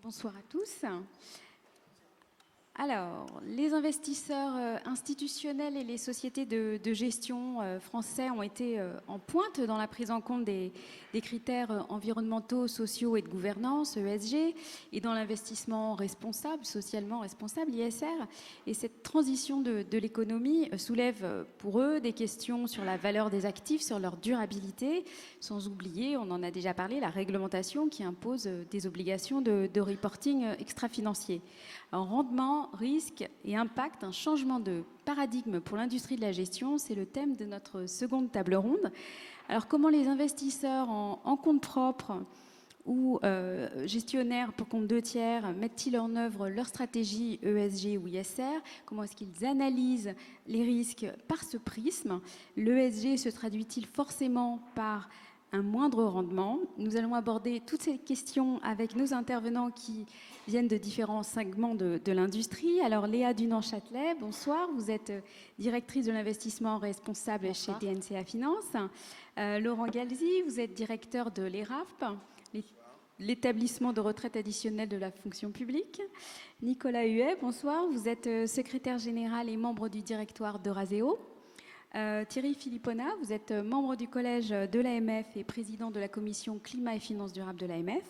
Bonsoir à tous. Alors, les investisseurs institutionnels et les sociétés de gestion français ont été en pointe dans la prise en compte des critères environnementaux, sociaux et de gouvernance, ESG, et dans l'investissement responsable, socialement responsable, ISR. Et cette transition de l'économie soulève pour eux des questions sur la valeur des actifs, sur leur durabilité, sans oublier, on en a déjà parlé, la réglementation qui impose des obligations de reporting extra-financier. Alors, rendement, risque et impact, un changement de paradigme pour l'industrie de la gestion, c'est le thème de notre seconde table ronde. Alors, comment les investisseurs en compte propre ou gestionnaires pour compte deux tiers mettent-ils en œuvre leur stratégie ESG ou ISR? Comment est-ce qu'ils analysent les risques par ce prisme? L'ESG se traduit-il forcément par un moindre rendement? Nous allons aborder toutes ces questions avec nos intervenants qui viennent de différents segments de l'industrie. Alors Léa Dunant-Châtelet, bonsoir. Vous êtes directrice de l'investissement responsable bonsoir. Chez DNCA Finance. Laurent Galzi, vous êtes directeur de l'ERAFP, l'établissement de retraite additionnelle de la fonction publique. Nicolas Huet, bonsoir. Vous êtes secrétaire général et membre du directoire d'Euraseo. Thierry Philippona, vous êtes membre du collège de l'AMF et président de la commission climat et finances durables de l'AMF.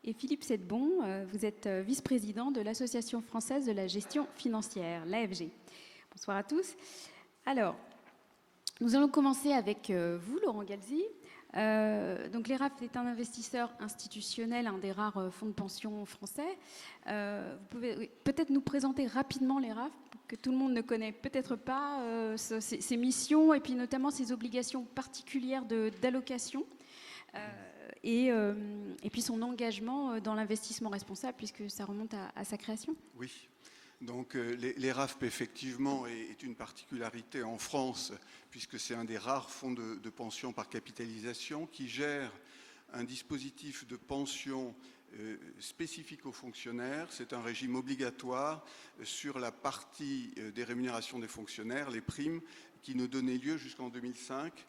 Et Philippe Sedbon, vous êtes vice-président de l'Association française de la gestion financière, l'AFG. Bonsoir à tous. Alors, nous allons commencer avec vous, Laurent Galzi. Donc l'ERAFP est un investisseur institutionnel, un des rares fonds de pension français. Vous pouvez peut-être nous présenter rapidement l'ERAFP, que tout le monde ne connaît peut-être pas ses missions et puis notamment ses obligations particulières d'allocation et puis son engagement dans l'investissement responsable puisque ça remonte à sa création. Oui. Donc l'ERAFP, effectivement, est une particularité en France, puisque c'est un des rares fonds de pension par capitalisation qui gère un dispositif de pension spécifique aux fonctionnaires. C'est un régime obligatoire sur la partie des rémunérations des fonctionnaires, les primes, qui ne donnaient lieu jusqu'en 2005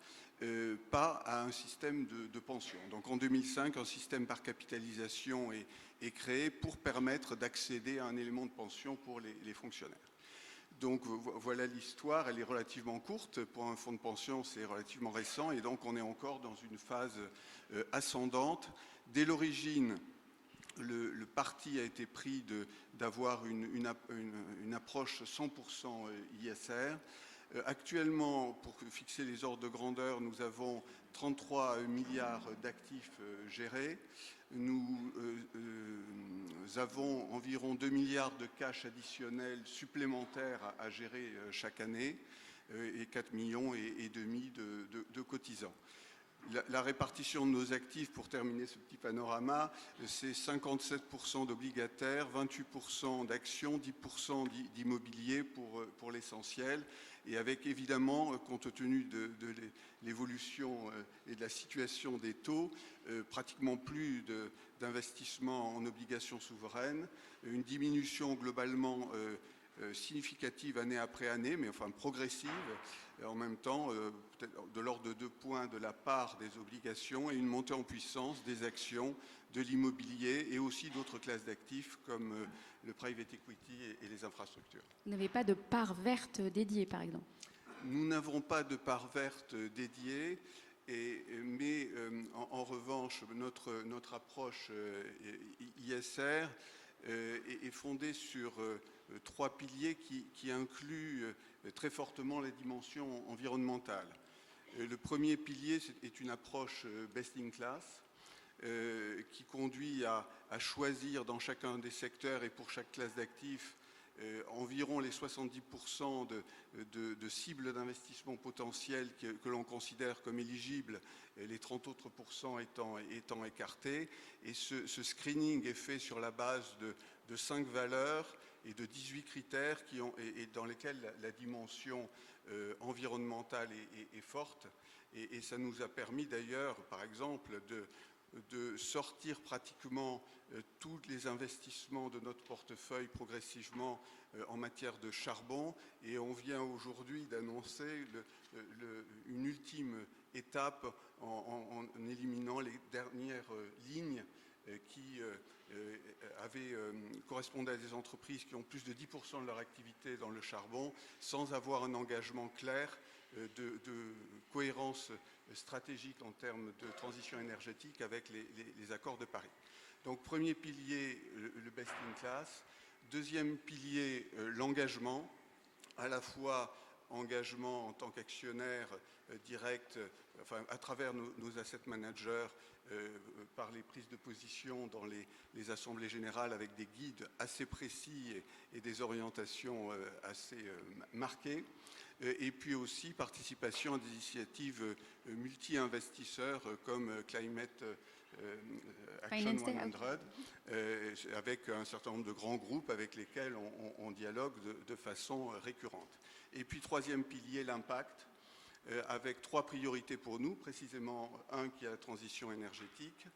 pas à un système de pension. Donc en 2005, un système par capitalisation est créé pour permettre d'accéder à un élément de pension pour les fonctionnaires. Donc voilà l'histoire, elle est relativement courte. Pour un fonds de pension, c'est relativement récent et donc on est encore dans une phase ascendante. Dès l'origine, le parti a été pris d'avoir une approche 100% ISR. Actuellement, pour fixer les ordres de grandeur, nous avons 33 milliards d'actifs gérés. Nous avons environ 2 milliards de cash additionnels supplémentaires à gérer chaque année et 4 millions et demi de cotisants. La répartition de nos actifs, pour terminer ce petit panorama, c'est 57% d'obligataires, 28% d'actions, 10% d'immobilier pour l'essentiel. Et avec évidemment, compte tenu de l'évolution et de la situation des taux, pratiquement plus d'investissement en obligations souveraines, une diminution globalement significative année après année, mais enfin progressive, en même temps de l'ordre de 2 points de la part des obligations et une montée en puissance des actions, de l'immobilier et aussi d'autres classes d'actifs comme le private equity et les infrastructures. Vous n'avez pas de part verte dédiée, par exemple? Nous n'avons pas de part verte dédiée, mais en revanche, notre approche ISR est fondée sur 3 piliers qui incluent très fortement les dimensions environnementales. Le premier pilier est une approche best in class qui conduit à choisir dans chacun des secteurs et pour chaque classe d'actifs environ les 70% de cibles d'investissement potentielles que l'on considère comme éligibles, les 30 autres pourcents étant écartés. Et ce screening est fait sur la base de 5 valeurs et de 18 critères et dans lesquels la dimension environnementale est forte. Et ça nous a permis d'ailleurs, par exemple, de sortir pratiquement tous les investissements de notre portefeuille progressivement en matière de charbon. Et on vient aujourd'hui d'annoncer une ultime étape en éliminant les dernières lignes qui correspondait à des entreprises qui ont plus de 10% de leur activité dans le charbon, sans avoir un engagement clair de cohérence stratégique en termes de transition énergétique avec les accords de Paris. Donc premier pilier, le best in class. Deuxième pilier, l'engagement, à la fois engagement en tant qu'actionnaire direct, enfin, à travers nos asset managers, par les prises de position dans les assemblées générales avec des guides assez précis et des orientations assez marquées. Et puis aussi participation à des initiatives multi-investisseurs comme Climate Action 100, avec un certain nombre de grands groupes avec lesquels on dialogue de façon récurrente. Et puis troisième pilier, l'impact, avec 3 priorités pour nous, précisément un qui est la transition énergétique,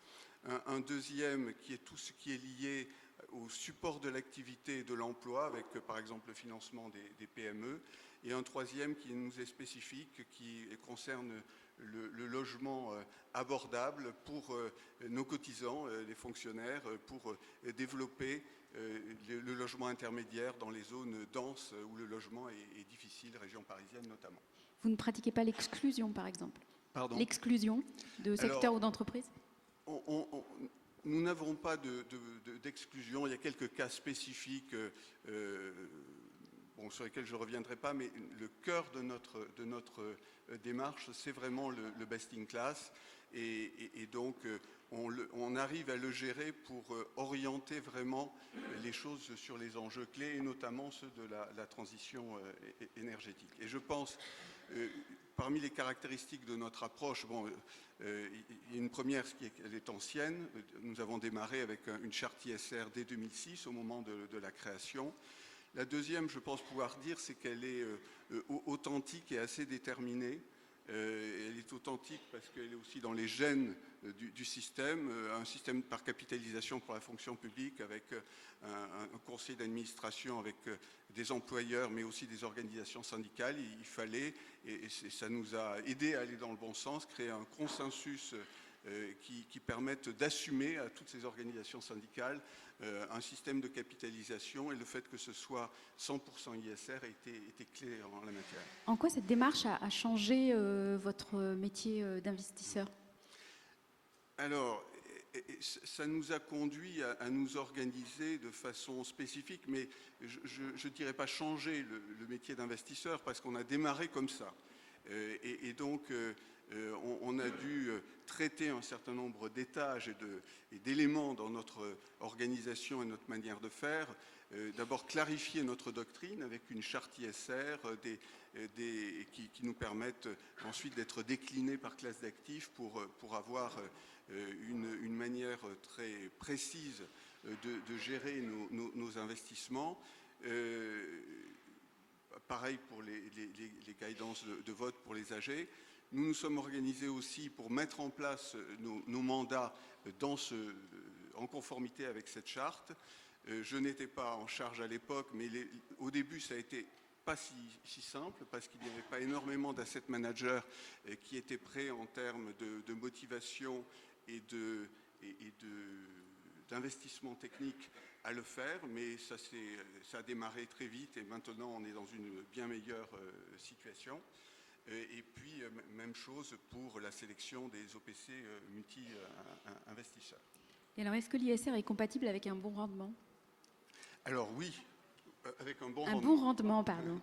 un deuxième qui est tout ce qui est lié au support de l'activité et de l'emploi, avec par exemple le financement des PME, et un troisième qui nous est spécifique, qui concerne le logement abordable pour nos cotisants, les fonctionnaires, pour développer le logement intermédiaire dans les zones denses où le logement est difficile, région parisienne notamment. Vous ne pratiquez pas l'exclusion, par exemple? Pardon? L'exclusion de secteurs ou d'entreprises? Nous n'avons pas d'exclusion. Il y a quelques cas spécifiques sur lesquels je ne reviendrai pas, mais le cœur de notre démarche, c'est vraiment le best in class. Et donc, on arrive à le gérer pour orienter vraiment les choses sur les enjeux clés, et notamment ceux de la transition énergétique. Et je pense, parmi les caractéristiques de notre approche, il y a une première, elle est ancienne. Nous avons démarré avec une charte ISR dès 2006, au moment de la création. La deuxième, je pense pouvoir dire, c'est qu'elle est authentique et assez déterminée. Elle est authentique parce qu'elle est aussi dans les gènes du système, un système par capitalisation pour la fonction publique avec un conseil d'administration, avec des employeurs mais aussi des organisations syndicales. Il fallait, et ça nous a aidé à aller dans le bon sens, créer un consensus qui permette d'assumer à toutes ces organisations syndicales un système de capitalisation, et le fait que ce soit 100% ISR était clé en la matière. En quoi cette démarche a changé votre métier d'investisseur? Alors, ça nous a conduit à nous organiser de façon spécifique, mais je ne dirais pas changer le métier d'investisseur, parce qu'on a démarré comme ça. Et donc, on a dû traiter un certain nombre d'étages et d'éléments dans notre organisation et notre manière de faire. D'abord clarifier notre doctrine avec une charte ISR qui nous permettent ensuite d'être déclinés par classe d'actifs pour avoir une manière très précise de gérer nos investissements. Pareil pour les guidances de vote pour les AG. Nous nous sommes organisés aussi pour mettre en place nos mandats en conformité avec cette charte. Je n'étais pas en charge à l'époque, mais au début, ça a été pas si simple, parce qu'il n'y avait pas énormément d'asset managers qui étaient prêts en termes de motivation et d'investissement technique à le faire, mais ça a démarré très vite, et maintenant on est dans une bien meilleure situation. Et puis, même chose pour la sélection des OPC multi-investisseurs. Et alors, est-ce que l'ISR est compatible avec un bon rendement? Alors oui, avec un bon rendement. Un bon rendement, pardon.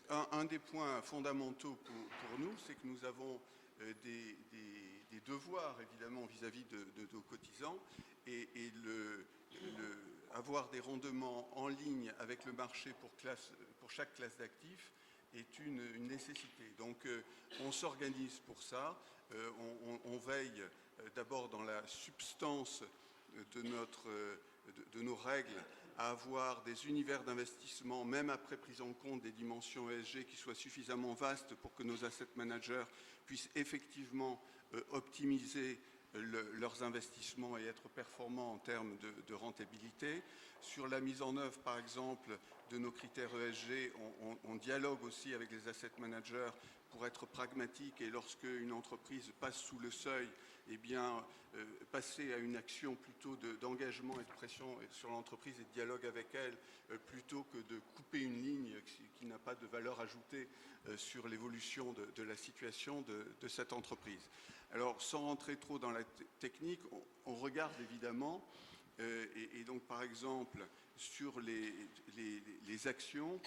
Un des points fondamentaux pour nous, c'est que nous avons des devoirs, évidemment, vis-à-vis de nos cotisants, et avoir des rendements en ligne avec le marché pour chaque classe d'actifs est une nécessité. Donc on s'organise pour ça, on veille d'abord dans la substance de nos règles à avoir des univers d'investissement, même après prise en compte des dimensions ESG, qui soient suffisamment vastes pour que nos asset managers puissent effectivement optimiser leurs investissements et être performants en termes de rentabilité. Sur la mise en œuvre, par exemple, de nos critères ESG, on dialogue aussi avec les asset managers pour être pragmatique, et lorsque une entreprise passe sous le seuil, eh bien, passer à une action plutôt d'engagement et de pression sur l'entreprise et de dialogue avec elle, plutôt que de couper une ligne qui n'a pas de valeur ajoutée sur l'évolution de la situation de cette entreprise. Alors, sans rentrer trop dans la technique, on regarde évidemment, et donc par exemple, sur les actions,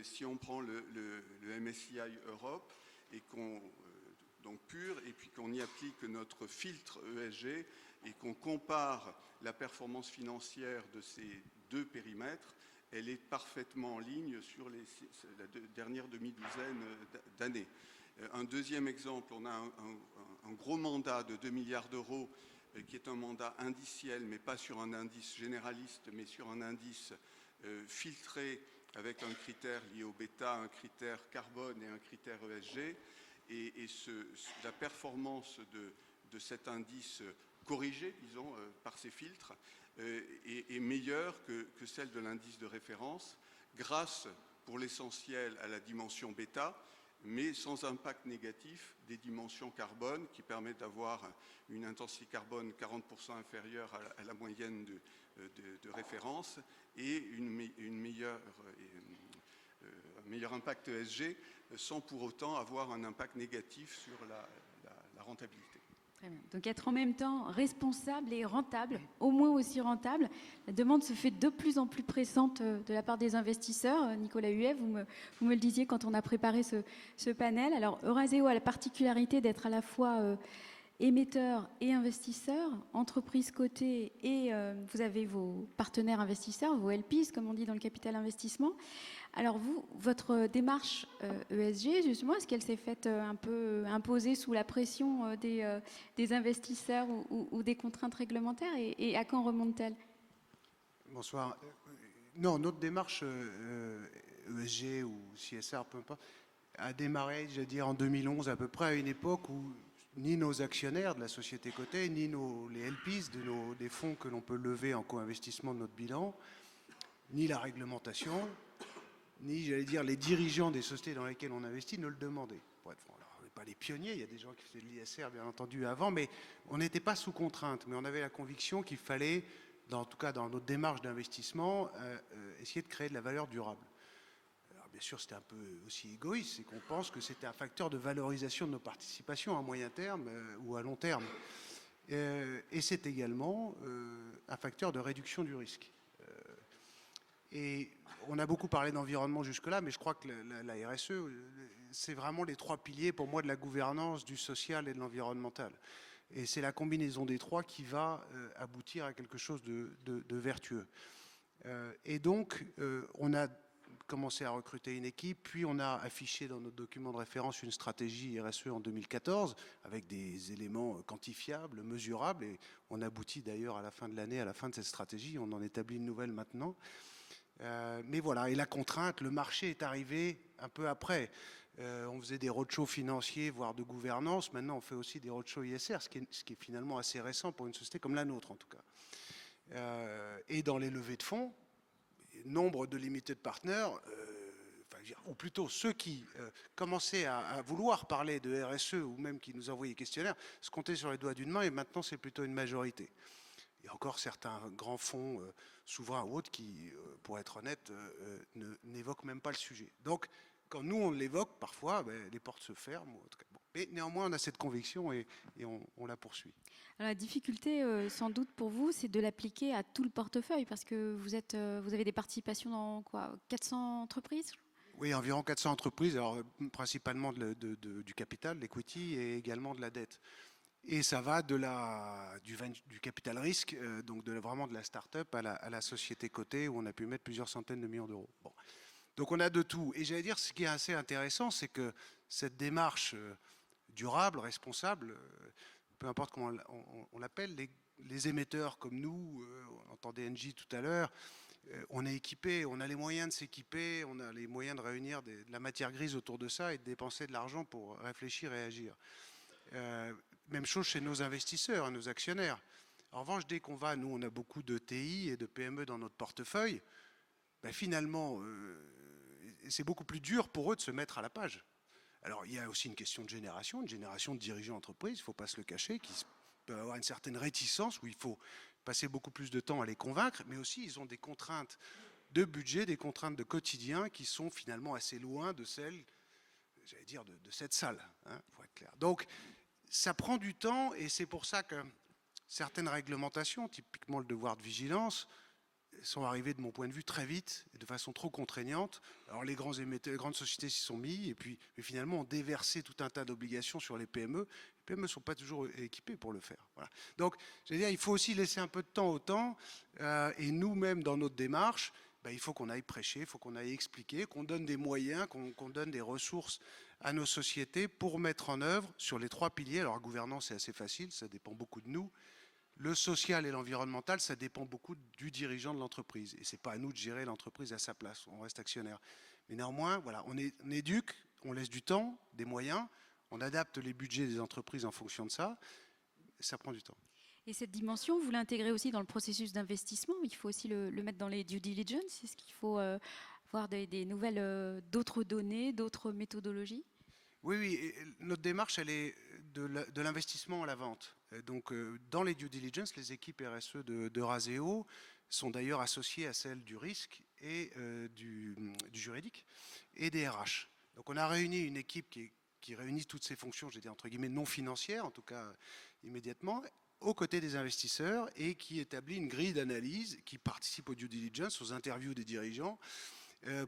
si on prend le MSCI Europe et qu'on donc pur, et puis qu'on y applique notre filtre ESG et qu'on compare la performance financière de ces deux périmètres, elle est parfaitement en ligne sur la dernière demi-douzaine d'années. Un deuxième exemple, on a un gros mandat de 2 milliards d'euros qui est un mandat indiciel, mais pas sur un indice généraliste, mais sur un indice filtré avec un critère lié au bêta, un critère carbone et un critère ESG. Et la performance de cet indice corrigé, disons, par ces filtres, est meilleure que celle de l'indice de référence, grâce, pour l'essentiel, à la dimension bêta, mais sans impact négatif des dimensions carbone, qui permettent d'avoir une intensité carbone 40% inférieure à la moyenne de référence, et un meilleur impact ESG, sans pour autant avoir un impact négatif sur la rentabilité. Très bien. Donc être en même temps responsable et rentable, au moins aussi rentable. La demande se fait de plus en plus pressante de la part des investisseurs. Nicolas Huet, vous me le disiez quand on a préparé ce panel. Alors Eurazeo a la particularité d'être à la fois émetteurs et investisseurs, entreprises cotées, et vous avez vos partenaires investisseurs, vos LPs, comme on dit dans le capital investissement. Alors vous, votre démarche ESG, justement, est-ce qu'elle s'est faite un peu imposer sous la pression des investisseurs ou des contraintes réglementaires, et à quand remonte-t-elle? Bonsoir. Non, notre démarche ESG ou CSR, peu importe, a démarré, je veux dire, en 2011, à peu près à une époque où ni nos actionnaires de la société cotée, ni les LPs des fonds que l'on peut lever en co-investissement de notre bilan, ni la réglementation, ni, j'allais dire, les dirigeants des sociétés dans lesquelles on investit ne le demandaient. Pour être franc, alors, on n'est pas les pionniers, il y a des gens qui faisaient de l'ISR, bien entendu, avant, mais on n'était pas sous contrainte, mais on avait la conviction qu'il fallait, en tout cas dans notre démarche d'investissement, essayer de créer de la valeur durable. Bien sûr, c'était un peu aussi égoïste, c'est qu'on pense que c'était un facteur de valorisation de nos participations à moyen terme ou à long terme. Et c'est également un facteur de réduction du risque. Et on a beaucoup parlé d'environnement jusque-là, mais je crois que la RSE, c'est vraiment les trois piliers pour moi de la gouvernance, du social et de l'environnemental. Et c'est la combinaison des trois qui va aboutir à quelque chose de vertueux. Et donc, on a commencé à recruter une équipe, puis on a affiché dans notre document de référence une stratégie RSE en 2014 avec des éléments quantifiables, mesurables, et on aboutit d'ailleurs à la fin de l'année, à la fin de cette stratégie, on en établit une nouvelle maintenant. Mais voilà, et la contrainte, le marché est arrivé un peu après. On faisait des roadshows financiers, voire de gouvernance, maintenant on fait aussi des roadshows ISR, ce qui est finalement assez récent pour une société comme la nôtre en tout cas. Et dans les levées de fonds, nombre de limited partners, ou plutôt ceux qui commençaient à vouloir parler de RSE ou même qui nous envoyaient des questionnaires, se comptaient sur les doigts d'une main, et maintenant c'est plutôt une majorité. Il y a encore certains grands fonds souverains ou autres qui, pour être honnête, n'évoquent même pas le sujet. Donc, quand nous on l'évoque, parfois, les portes se ferment. En tout cas, bon. Mais néanmoins, on a cette conviction et on la poursuit. Alors, la difficulté, sans doute pour vous, c'est de l'appliquer à tout le portefeuille, parce que vous avez des participations dans quoi, 400 entreprises? Oui, environ 400 entreprises, alors principalement du capital, l'equity, et également de la dette. Et ça va du capital risque, donc vraiment de la start-up à la société cotée, où on a pu mettre plusieurs centaines de millions d'euros. Bon. Donc on a de tout. Et j'allais dire, ce qui est assez intéressant, c'est que cette démarche durable, responsable, peu importe comment on l'appelle, les émetteurs comme nous, on entendait Engie tout à l'heure, on est équipé, on a les moyens de s'équiper, on a les moyens de réunir de la matière grise autour de ça et de dépenser de l'argent pour réfléchir et agir. Même chose chez nos investisseurs, nos actionnaires. En revanche, dès qu'on va, nous on a beaucoup de TI et de PME dans notre portefeuille, finalement, c'est beaucoup plus dur pour eux de se mettre à la page. Alors il y a aussi une question de génération de dirigeants d'entreprise, il ne faut pas se le cacher, qui peuvent avoir une certaine réticence, où il faut passer beaucoup plus de temps à les convaincre, mais aussi ils ont des contraintes de budget, des contraintes de quotidien qui sont finalement assez loin de celles, j'allais dire, de cette salle, hein, pour être clair. Donc, ça prend du temps, et c'est pour ça que certaines réglementations, typiquement le devoir de vigilance, sont arrivées de mon point de vue très vite et de façon trop contraignante. Alors les grands émetteurs, les grandes sociétés s'y sont mis, et puis mais finalement ont déversé tout un tas d'obligations sur les PME. Les PME ne sont pas toujours équipées pour le faire. Voilà. Donc, je veux dire, il faut aussi laisser un peu de temps au temps, et nous-mêmes dans notre démarche, ben, il faut qu'on aille prêcher, il faut qu'on aille expliquer, qu'on donne des moyens, qu'on donne des ressources à nos sociétés pour mettre en œuvre sur les 3 piliers. Alors, la gouvernance, c'est assez facile, ça dépend beaucoup de nous. Le social et l'environnemental, ça dépend beaucoup du dirigeant de l'entreprise. Et ce n'est pas à nous de gérer l'entreprise à sa place, on reste actionnaire. Mais néanmoins, voilà, on éduque, on laisse du temps, des moyens, on adapte les budgets des entreprises en fonction de ça, et ça prend du temps. Et cette dimension, vous l'intégrez aussi dans le processus d'investissement. Il faut aussi le mettre dans les due diligence. Est-ce qu'il faut avoir des nouvelles, d'autres données, d'autres méthodologies? Oui, oui, et notre démarche, elle est de l'investissement à la vente. Donc, dans les due diligence, les équipes RSE de Raseo sont d'ailleurs associées à celles du risque et du juridique et des RH. Donc, on a réuni une équipe qui réunit toutes ces fonctions, je vais dire entre guillemets non financières, en tout cas immédiatement, aux côtés des investisseurs, et qui établit une grille d'analyse, qui participe aux due diligence, aux interviews des dirigeants,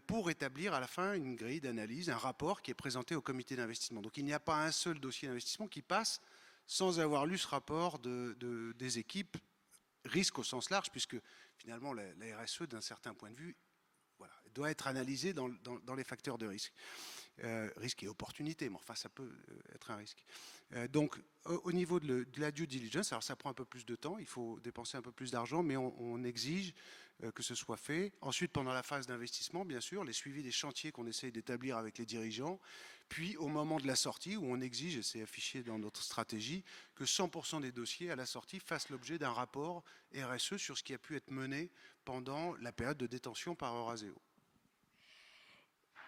pour établir à la fin une grille d'analyse, un rapport qui est présenté au comité d'investissement. Donc il n'y a pas un seul dossier d'investissement qui passe sans avoir lu ce rapport des équipes, risque au sens large, puisque finalement la RSE, d'un certain point de vue, voilà, doit être analysée dans les facteurs de risque. Risque et opportunité, mais enfin ça peut être un risque. Donc au niveau de la due diligence, alors ça prend un peu plus de temps, il faut dépenser un peu plus d'argent, mais on exige que ce soit fait. Ensuite, pendant la phase d'investissement, bien sûr, les suivis des chantiers qu'on essaye d'établir avec les dirigeants, puis au moment de la sortie, où on exige, et c'est affiché dans notre stratégie, que 100% des dossiers à la sortie fassent l'objet d'un rapport RSE sur ce qui a pu être mené pendant la période de détention par Euraseo.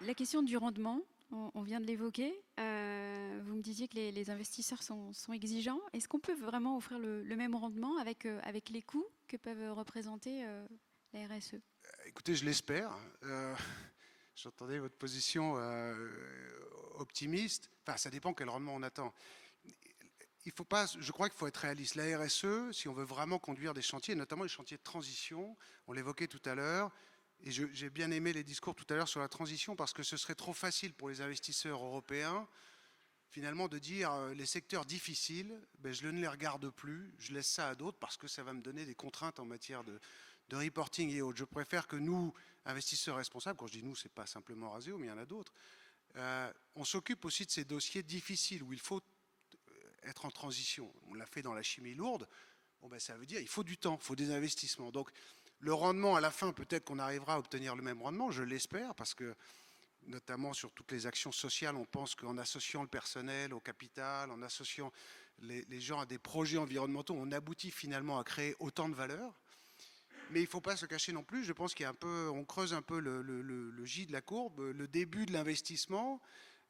La question du rendement, on vient de l'évoquer. Vous me disiez que les investisseurs sont exigeants. Est-ce qu'on peut vraiment offrir le même rendement avec les coûts que peuvent représenter la RSE? Écoutez, je l'espère. J'entendais votre position optimiste. Enfin, ça dépend quel rendement on attend. Il faut pas, je crois qu'il faut être réaliste. La RSE, si on veut vraiment conduire des chantiers, notamment les chantiers de transition, on l'évoquait tout à l'heure, et j'ai bien aimé les discours tout à l'heure sur la transition, parce que ce serait trop facile pour les investisseurs européens, finalement, de dire les secteurs difficiles, ben, je ne les regarde plus, je laisse ça à d'autres, parce que ça va me donner des contraintes en matière de reporting et autres. Je préfère que nous, investisseurs responsables, quand je dis nous, ce n'est pas simplement Raseo, mais il y en a d'autres, on s'occupe aussi de ces dossiers difficiles où il faut être en transition. On l'a fait dans la chimie lourde. Bon, ben, ça veut dire qu'il faut du temps, il faut des investissements. Donc le rendement à la fin, peut-être qu'on arrivera à obtenir le même rendement, je l'espère, parce que notamment sur toutes les actions sociales, on pense qu'en associant le personnel au capital, en associant les gens à des projets environnementaux, on aboutit finalement à créer autant de valeur. Mais il ne faut pas se cacher non plus, je pense qu'il y a un peu, on creuse un peu le J de la courbe, le début de l'investissement,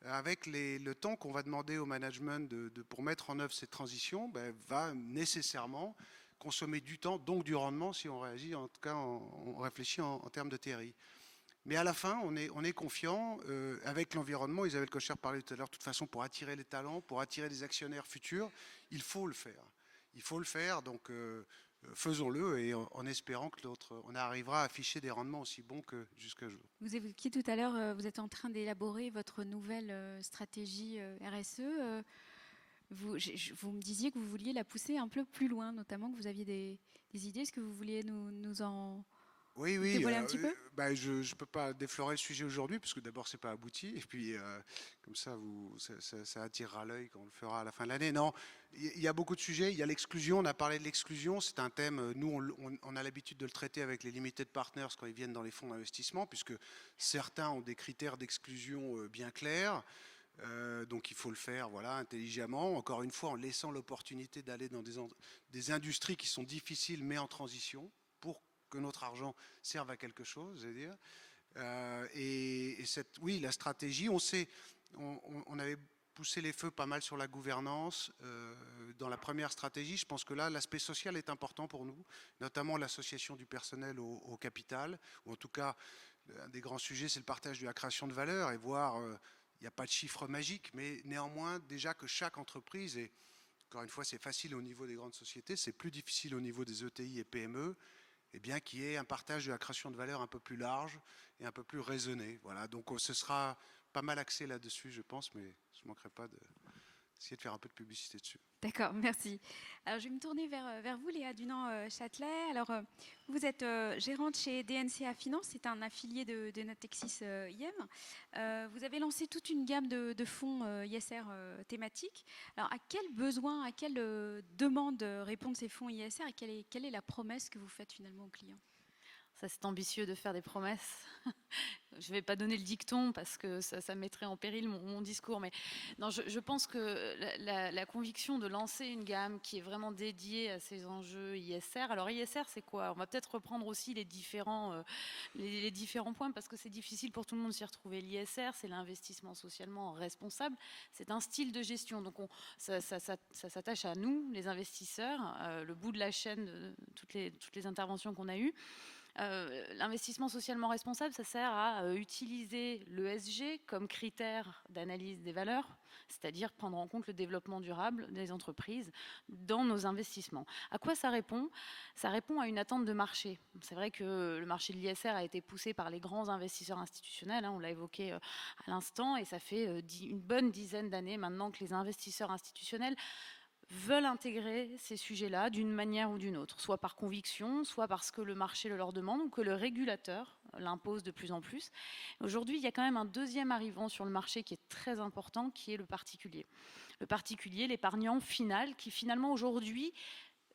avec le temps qu'on va demander au management pour mettre en œuvre cette transition, ben, va nécessairement consommer du temps, donc du rendement, si on réagit, en tout cas on réfléchit en termes de TRI. Mais à la fin, on est confiant avec l'environnement. Isabelle Kocher parlait tout à l'heure, de toute façon, pour attirer les talents, pour attirer des actionnaires futurs, il faut le faire. Il faut le faire, donc faisons-le, et en espérant que on arrivera à afficher des rendements aussi bons que jusqu'à jour. Vous évoquiez tout à l'heure, vous êtes en train d'élaborer votre nouvelle stratégie RSE. Vous me disiez que vous vouliez la pousser un peu plus loin, notamment que vous aviez des idées. Est-ce que vous vouliez nous en dévoiler un petit peu? Bah, je ne peux pas déflorer le sujet aujourd'hui, parce que d'abord, ce n'est pas abouti, et puis comme ça, ça attirera l'œil quand on le fera à la fin de l'année. Non, il y a beaucoup de sujets. Il y a l'exclusion, on a parlé de l'exclusion, c'est un thème, nous, on a l'habitude de le traiter avec les limited partners quand ils viennent dans les fonds d'investissement, puisque certains ont des critères d'exclusion bien clairs. Donc il faut le faire, voilà, intelligemment, encore une fois en laissant l'opportunité d'aller dans des industries qui sont difficiles mais en transition, pour que notre argent serve à quelque chose, je veux dire. Oui, la stratégie, on avait poussé les feux pas mal sur la gouvernance. Dans la première stratégie, je pense que là, l'aspect social est important pour nous, notamment l'association du personnel au capital, ou en tout cas, un des grands sujets, c'est le partage de la création de valeur, et voir, il n'y a pas de chiffre magique, mais néanmoins, déjà que chaque entreprise, et encore une fois, c'est facile au niveau des grandes sociétés, c'est plus difficile au niveau des ETI et PME, et bien qu'il y ait un partage de la création de valeur un peu plus large et un peu plus raisonné. Voilà, donc ce sera pas mal axé là-dessus, je pense, mais je ne manquerai pas d'essayer de faire un peu de publicité dessus. D'accord, merci. Alors, je vais me tourner vers vous, Léa Dunant-Châtelet. Alors, vous êtes gérante chez DNCA Finance, c'est un affilié de Natixis IM. Vous avez lancé toute une gamme de fonds ISR thématiques. Alors, à quel besoin, à quelle demande répondent ces fonds ISR et quelle est la promesse que vous faites finalement aux clients? Ça, c'est ambitieux de faire des promesses. Je ne vais pas donner le dicton parce que ça mettrait en péril mon discours. Mais non, je pense que la conviction de lancer une gamme qui est vraiment dédiée à ces enjeux ISR. Alors ISR, c'est quoi? On va peut-être reprendre aussi les différents points parce que c'est difficile pour tout le monde de s'y retrouver. L'ISR, c'est l'investissement socialement responsable. C'est un style de gestion. Donc ça s'attache à nous, les investisseurs, le bout de la chaîne de toutes les interventions qu'on a eues. L'investissement socialement responsable, ça sert à utiliser l'ESG comme critère d'analyse des valeurs, c'est-à-dire prendre en compte le développement durable des entreprises dans nos investissements. À quoi ça répond? Ça répond à une attente de marché. C'est vrai que le marché de l'ISR a été poussé par les grands investisseurs institutionnels, on l'a évoqué à l'instant, et ça fait une bonne dizaine d'années maintenant que les investisseurs institutionnels veulent intégrer ces sujets-là d'une manière ou d'une autre, soit par conviction, soit parce que le marché le leur demande ou que le régulateur l'impose de plus en plus. Aujourd'hui, il y a quand même un deuxième arrivant sur le marché qui est très important, qui est le particulier. Le particulier, l'épargnant final, qui finalement aujourd'hui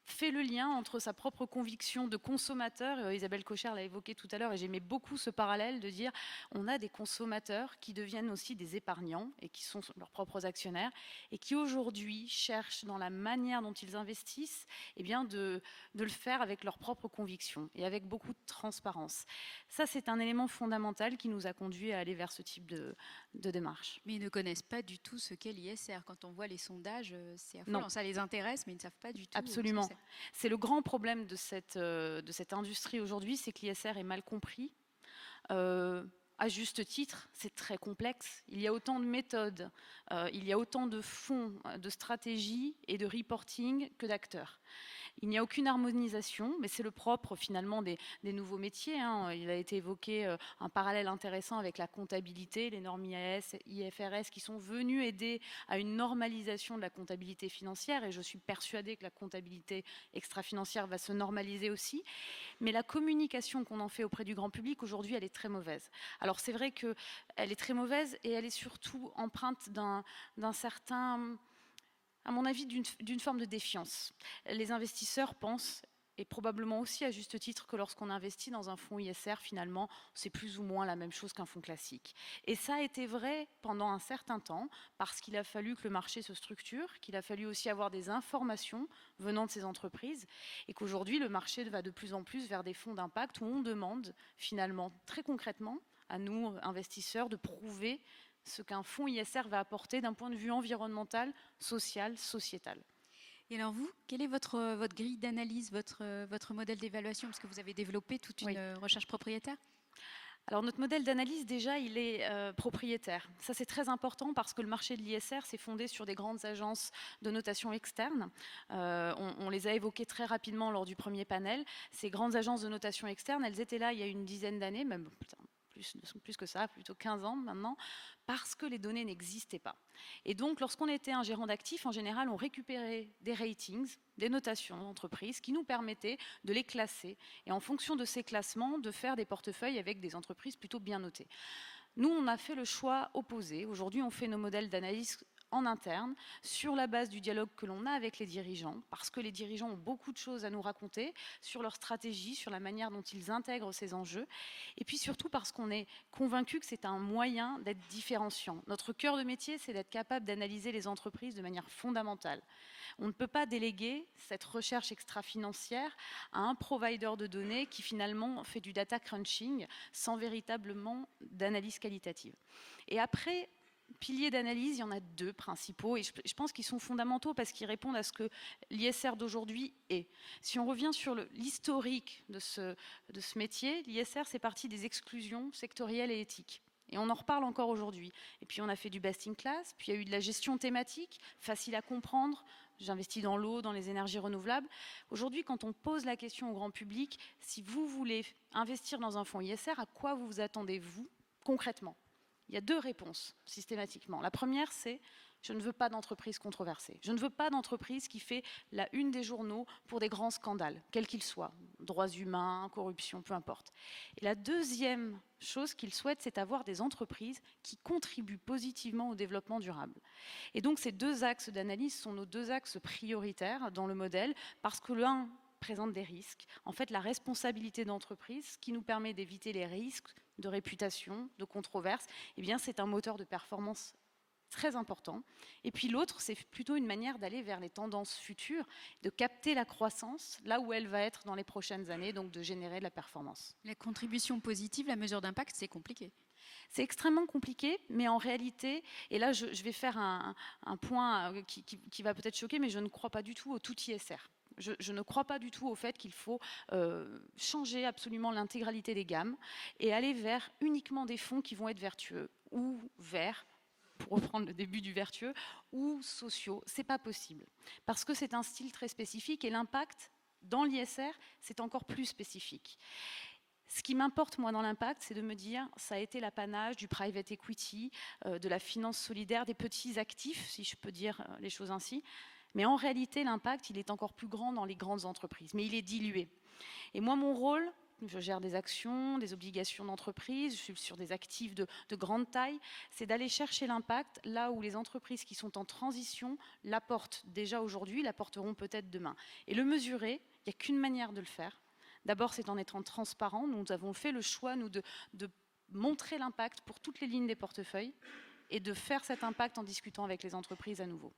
fait le lien entre sa propre conviction de consommateur, Isabelle Cocher l'a évoqué tout à l'heure et j'aimais beaucoup ce parallèle de dire on a des consommateurs qui deviennent aussi des épargnants et qui sont leurs propres actionnaires et qui aujourd'hui cherchent dans la manière dont ils investissent de le faire avec leurs propres convictions et avec beaucoup de transparence. Ça, c'est un élément fondamental qui nous a conduit à aller vers ce type de démarche. Mais ils ne connaissent pas du tout ce qu'est l'ISR. Quand on voit les sondages, c'est affolant. Ça les intéresse, mais ils ne savent pas du tout. Absolument. C'est le grand problème de cette industrie aujourd'hui, c'est que l'ISR est mal compris. À juste titre, c'est très complexe. Il y a autant de méthodes, il y a autant de fonds, de stratégies et de reporting que d'acteurs. Il n'y a aucune harmonisation, mais c'est le propre finalement des nouveaux métiers. Il a été évoqué un parallèle intéressant avec la comptabilité, les normes IAS, IFRS qui sont venues aider à une normalisation de la comptabilité financière et je suis persuadée que la comptabilité extra-financière va se normaliser aussi. Mais la communication qu'on en fait auprès du grand public aujourd'hui, elle est très mauvaise. Alors c'est vrai qu'elle est très mauvaise et elle est surtout empreinte d'un certain, à mon avis, d'une forme de défiance. Les investisseurs pensent, et probablement aussi à juste titre, que lorsqu'on investit dans un fonds ISR, finalement, c'est plus ou moins la même chose qu'un fonds classique. Et ça a été vrai pendant un certain temps, parce qu'il a fallu que le marché se structure, qu'il a fallu aussi avoir des informations venant de ces entreprises, et qu'aujourd'hui, le marché va de plus en plus vers des fonds d'impact où on demande, finalement, très concrètement, à nous, investisseurs, de prouver ce qu'un fonds ISR va apporter d'un point de vue environnemental, social, sociétal. Et alors vous, quelle est votre grille d'analyse, votre modèle d'évaluation? Parce que vous avez développé toute une recherche propriétaire. Alors notre modèle d'analyse, déjà, il est propriétaire. Ça, c'est très important parce que le marché de l'ISR s'est fondé sur des grandes agences de notation externe. On les a évoquées très rapidement lors du premier panel. Ces grandes agences de notation externe, elles étaient là il y a une dizaine d'années, même plus que ça, plutôt 15 ans maintenant, parce que les données n'existaient pas. Et donc, lorsqu'on était un gérant d'actifs, en général, on récupérait des ratings, des notations d'entreprises qui nous permettaient de les classer et en fonction de ces classements, de faire des portefeuilles avec des entreprises plutôt bien notées. Nous, on a fait le choix opposé. Aujourd'hui, on fait nos modèles d'analyse en interne, sur la base du dialogue que l'on a avec les dirigeants, parce que les dirigeants ont beaucoup de choses à nous raconter sur leur stratégie, sur la manière dont ils intègrent ces enjeux, et puis surtout parce qu'on est convaincu que c'est un moyen d'être différenciant. Notre cœur de métier, c'est d'être capable d'analyser les entreprises de manière fondamentale. On ne peut pas déléguer cette recherche extra-financière à un provider de données qui finalement fait du data crunching sans véritablement d'analyse qualitative. Et après, piliers d'analyse, il y en a 2 principaux et je pense qu'ils sont fondamentaux parce qu'ils répondent à ce que l'ISR d'aujourd'hui est. Si on revient sur l'historique de ce métier, l'ISR c'est parti des exclusions sectorielles et éthiques. Et on en reparle encore aujourd'hui. Et puis on a fait du best in class, puis il y a eu de la gestion thématique, facile à comprendre. J'investis dans l'eau, dans les énergies renouvelables. Aujourd'hui, quand on pose la question au grand public, si vous voulez investir dans un fonds ISR, à quoi vous vous attendez, vous, concrètement ? Il y a 2 réponses, systématiquement. La première, c'est « je ne veux pas d'entreprise controversée ». Je ne veux pas d'entreprise qui fait la une des journaux pour des grands scandales, quels qu'ils soient, droits humains, corruption, peu importe. Et la deuxième chose qu'ils souhaitent, c'est avoir des entreprises qui contribuent positivement au développement durable. Et donc ces 2 axes d'analyse sont nos 2 axes prioritaires dans le modèle, parce que l'un présente des risques. En fait, la responsabilité d'entreprise, ce qui nous permet d'éviter les risques de réputation, de controverse, eh bien, c'est un moteur de performance très important. Et puis l'autre, c'est plutôt une manière d'aller vers les tendances futures, de capter la croissance là où elle va être dans les prochaines années, donc de générer de la performance. La contribution positive, la mesure d'impact, c'est compliqué. C'est extrêmement compliqué, mais en réalité, et là je vais faire un point qui va peut-être choquer, mais je ne crois pas du tout au tout ISR. Je ne crois pas du tout au fait qu'il faut changer absolument l'intégralité des gammes et aller vers uniquement des fonds qui vont être vertueux ou verts, pour reprendre le début du vertueux, ou sociaux. C'est pas possible. Parce que c'est un style très spécifique et l'impact dans l'ISR, c'est encore plus spécifique. Ce qui m'importe, moi, dans l'impact, c'est de me dire ça a été l'apanage du private equity, de la finance solidaire, des petits actifs, si je peux dire les choses ainsi. Mais en réalité, l'impact, il est encore plus grand dans les grandes entreprises, mais il est dilué. Et moi, mon rôle, je gère des actions, des obligations d'entreprise, je suis sur des actifs de grande taille, c'est d'aller chercher l'impact là où les entreprises qui sont en transition l'apportent déjà aujourd'hui, l'apporteront peut-être demain. Et le mesurer, il n'y a qu'une manière de le faire. D'abord, c'est en étant transparent. Nous avons fait le choix, nous, de montrer l'impact pour toutes les lignes des portefeuilles et de faire cet impact en discutant avec les entreprises à nouveau.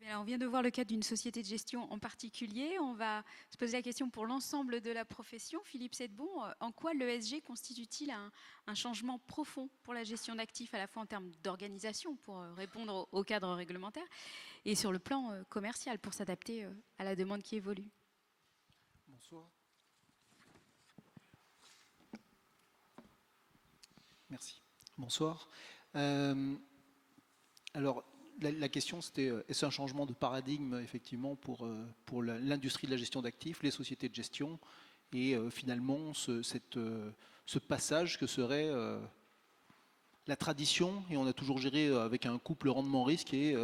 Alors, on vient de voir le cas d'une société de gestion en particulier. On va se poser la question pour l'ensemble de la profession. Philippe Sedbon, en quoi l'ESG constitue-t-il un changement profond pour la gestion d'actifs, à la fois en termes d'organisation pour répondre au cadre réglementaire et sur le plan commercial pour s'adapter à la demande qui évolue? Bonsoir. Merci. Bonsoir. Alors, la question, c'était est-ce un changement de paradigme, effectivement, pour l'industrie de la gestion d'actifs, les sociétés de gestion, et finalement, ce passage que serait la tradition, et on a toujours géré avec un couple rendement-risque, et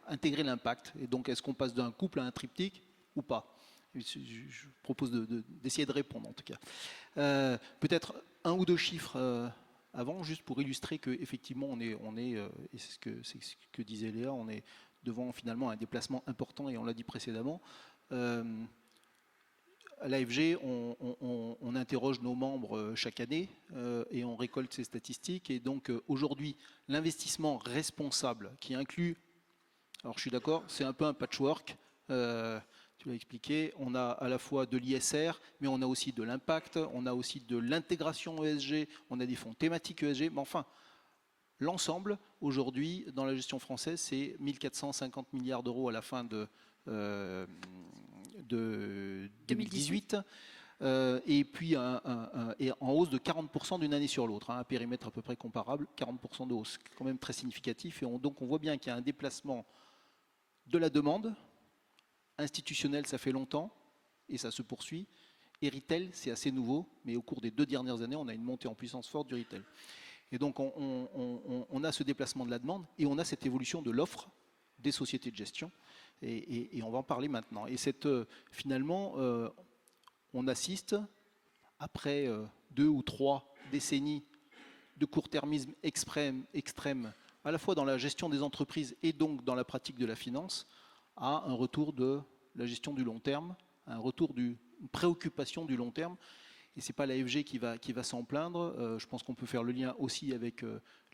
intégrer l'impact. Et donc, est-ce qu'on passe d'un couple à un triptyque ou pas? Je propose d'essayer de répondre, en tout cas. Peut-être 1 ou 2 chiffres avant, juste pour illustrer qu'effectivement, on est et c'est ce que disait Léa, on est devant finalement un déplacement important, et on l'a dit précédemment. À l'AFG, on interroge nos membres chaque année et on récolte ces statistiques. Et donc aujourd'hui, l'investissement responsable qui inclut, alors je suis d'accord, c'est un peu un patchwork, tu l'as expliqué, on a à la fois de l'ISR, mais on a aussi de l'impact, on a aussi de l'intégration ESG, on a des fonds thématiques ESG, mais enfin, l'ensemble, aujourd'hui, dans la gestion française, c'est 1450 milliards d'euros à la fin de 2018, et puis et en hausse de 40% d'une année sur l'autre, un périmètre à peu près comparable, 40% de hausse, quand même très significatif, et donc on voit bien qu'il y a un déplacement de la demande. Institutionnel, ça fait longtemps et ça se poursuit. Et retail, c'est assez nouveau, mais au cours des 2 dernières années, on a une montée en puissance forte du retail. Et donc, on a ce déplacement de la demande et on a cette évolution de l'offre des sociétés de gestion. Et on va en parler maintenant. Et finalement, on assiste, après 2 ou 3 décennies de court-termisme extrême, à la fois dans la gestion des entreprises et donc dans la pratique de la finance, à un retour de la gestion du long terme, un retour d'une préoccupation du long terme. Et ce n'est pas l'AFG qui va s'en plaindre. Je pense qu'on peut faire le lien aussi avec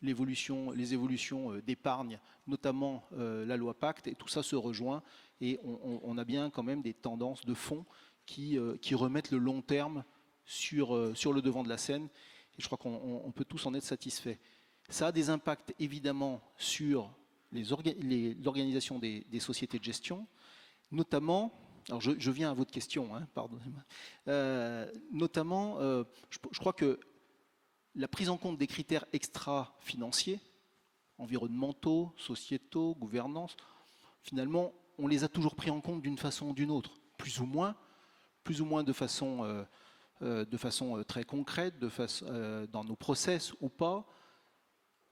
les évolutions d'épargne, notamment la loi Pacte, et tout ça se rejoint. Et on a bien quand même des tendances de fonds qui remettent le long terme sur le devant de la scène. Et je crois qu'on peut tous en être satisfaits. Ça a des impacts évidemment sur l'organisation des sociétés de gestion, notamment, alors je viens à votre question, hein, pardonnez-moi, notamment, je crois que la prise en compte des critères extra-financiers, environnementaux, sociétaux, gouvernance, finalement, on les a toujours pris en compte d'une façon ou d'une autre, plus ou moins de façon très concrète, dans nos process ou pas,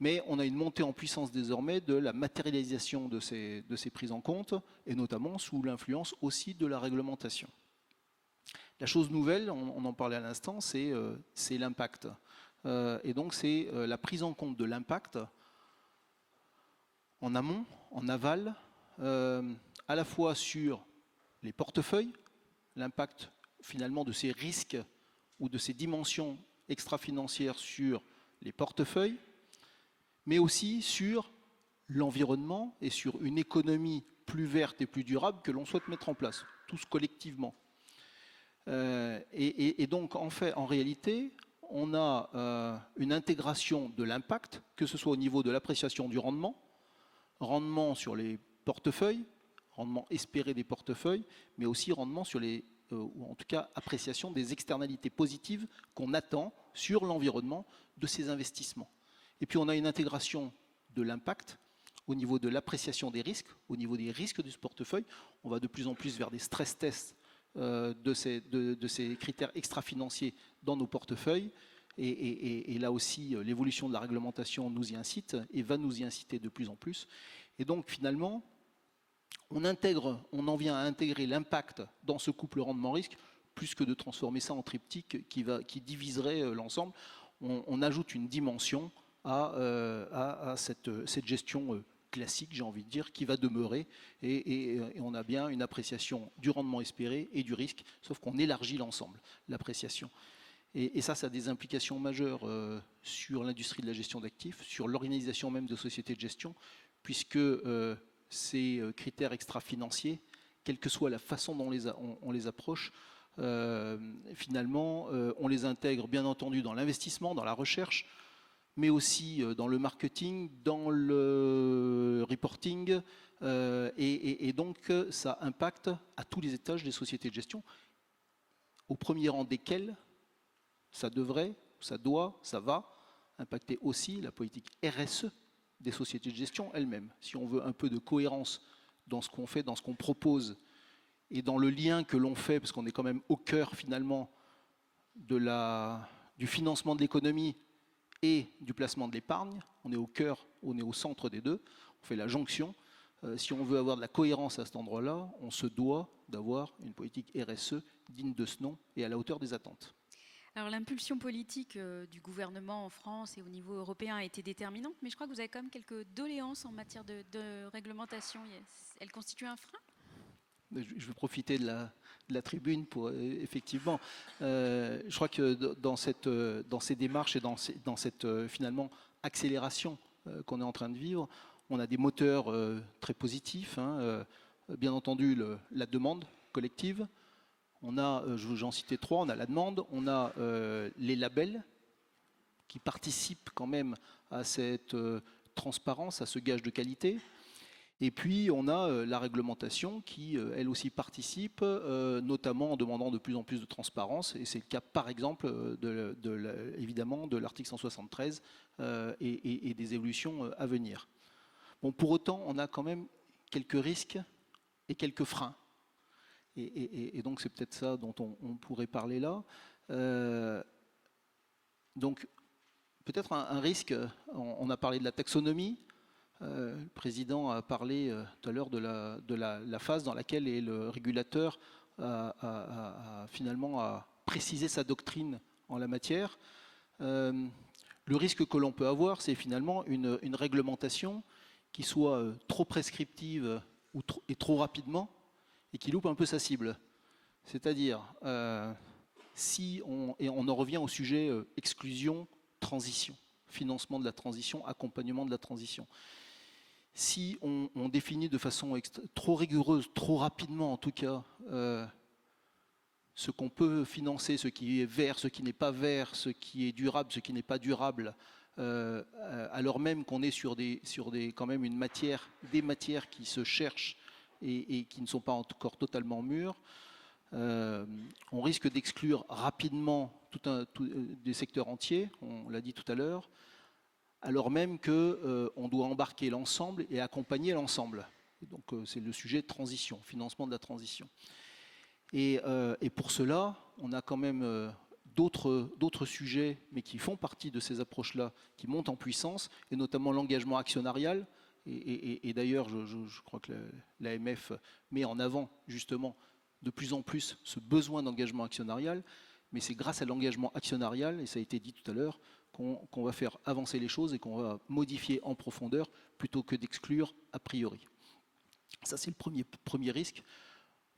mais on a une montée en puissance désormais de la matérialisation de ces prises en compte, et notamment sous l'influence aussi de la réglementation. La chose nouvelle, on en parlait à l'instant, c'est l'impact. Et donc c'est la prise en compte de l'impact en amont, en aval, à la fois sur les portefeuilles, l'impact finalement de ces risques ou de ces dimensions extra-financières sur les portefeuilles, mais aussi sur l'environnement et sur une économie plus verte et plus durable que l'on souhaite mettre en place, tous collectivement. Et donc, en réalité, on a une intégration de l'impact, que ce soit au niveau de l'appréciation du rendement sur les portefeuilles, rendement espéré des portefeuilles, mais aussi rendement sur ou en tout cas appréciation des externalités positives qu'on attend sur l'environnement de ces investissements. Et puis on a une intégration de l'impact au niveau de l'appréciation des risques, au niveau des risques de ce portefeuille. On va de plus en plus vers des stress tests de ces critères extra-financiers dans nos portefeuilles. Et là aussi, l'évolution de la réglementation nous y incite et va nous y inciter de plus en plus. Et donc finalement, on en vient à intégrer l'impact dans ce couple rendement-risque, plus que de transformer ça en triptyque qui diviserait l'ensemble. On ajoute une dimension à cette gestion classique, j'ai envie de dire, qui va demeurer, et on a bien une appréciation du rendement espéré et du risque, sauf qu'on élargit l'ensemble, l'appréciation. Et ça a des implications majeures sur l'industrie de la gestion d'actifs, sur l'organisation même de sociétés de gestion, puisque ces critères extra-financiers, quelle que soit la façon dont on les approche, finalement, on les intègre bien entendu dans l'investissement, dans la recherche, mais aussi dans le marketing, dans le reporting, et donc ça impacte à tous les étages des sociétés de gestion, au premier rang desquels ça devrait, ça doit, ça va impacter aussi la politique RSE des sociétés de gestion elles-mêmes. Si on veut un peu de cohérence dans ce qu'on fait, dans ce qu'on propose, et dans le lien que l'on fait, parce qu'on est quand même au cœur finalement du financement de l'économie et du placement de l'épargne, on est au cœur, on est au centre des deux, on fait la jonction. Si on veut avoir de la cohérence à cet endroit-là, on se doit d'avoir une politique RSE digne de ce nom et à la hauteur des attentes. Alors l'impulsion politique du gouvernement en France et au niveau européen a été déterminante, mais je crois que vous avez quand même quelques doléances en matière de réglementation. Elle constitue un frein ? Je vais profiter de la tribune pour effectivement. Je crois que dans ces démarches et dans cette finalement accélération qu'on est en train de vivre, on a des moteurs très positifs. Bien entendu, la demande collective. On a, j'en citais 3, on a la demande, on a les labels qui participent quand même à cette transparence, à ce gage de qualité. Et puis on a la réglementation qui, elle aussi, participe, notamment en demandant de plus en plus de transparence. Et c'est le cas, par exemple, évidemment, de l'article 173 et des évolutions à venir. Bon, pour autant, on a quand même quelques risques et quelques freins. Et donc c'est peut-être ça dont on pourrait parler là. Donc peut-être un risque, on a parlé de la taxonomie. Le président a parlé tout à l'heure de la phase dans laquelle le régulateur finalement a précisé sa doctrine en la matière. Le risque que l'on peut avoir, c'est finalement une réglementation qui soit trop prescriptive et trop rapidement, et qui loupe un peu sa cible. C'est-à-dire, si on en revient au sujet exclusion, transition, financement de la transition, accompagnement de la transition. Si on définit de façon trop rigoureuse, trop rapidement en tout cas, ce qu'on peut financer, ce qui est vert, ce qui n'est pas vert, ce qui est durable, ce qui n'est pas durable, alors même qu'on est sur quand même des matières qui se cherchent et qui ne sont pas encore totalement mûres. On risque d'exclure rapidement des secteurs entiers, on l'a dit tout à l'heure, alors même qu'on doit embarquer l'ensemble et accompagner l'ensemble. Donc c'est le sujet de transition, financement de la transition. Et pour cela, on a quand même d'autres sujets, mais qui font partie de ces approches-là, qui montent en puissance, et notamment l'engagement actionnarial. Et d'ailleurs, je crois que l'AMF met en avant justement de plus en plus ce besoin d'engagement actionnarial, mais c'est grâce à l'engagement actionnarial, et ça a été dit tout à l'heure, qu'on va faire avancer les choses et qu'on va modifier en profondeur plutôt que d'exclure a priori. Ça, c'est le premier risque.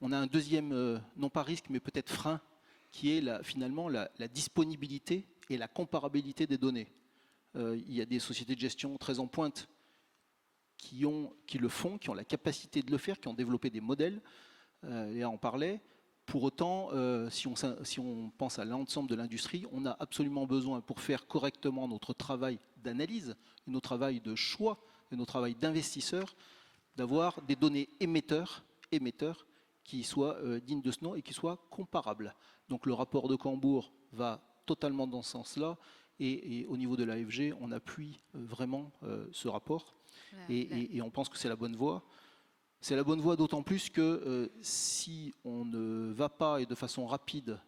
On a un deuxième, non pas risque, mais peut-être frein, qui est finalement la disponibilité et la comparabilité des données. Il y a des sociétés de gestion très en pointe qui le font, qui ont la capacité de le faire, qui ont développé des modèles, et en parlait. Pour autant, si on pense à l'ensemble de l'industrie, on a absolument besoin, pour faire correctement notre travail d'analyse, notre travail de choix, et notre travail d'investisseur, d'avoir des données émetteurs qui soient dignes de ce nom et qui soient comparables. Donc le rapport de Cambourg va totalement dans ce sens-là, et au niveau de l'AFG, on appuie vraiment ce rapport, et on pense que c'est la bonne voie. C'est la bonne voie d'autant plus que si on ne va pas et de façon rapide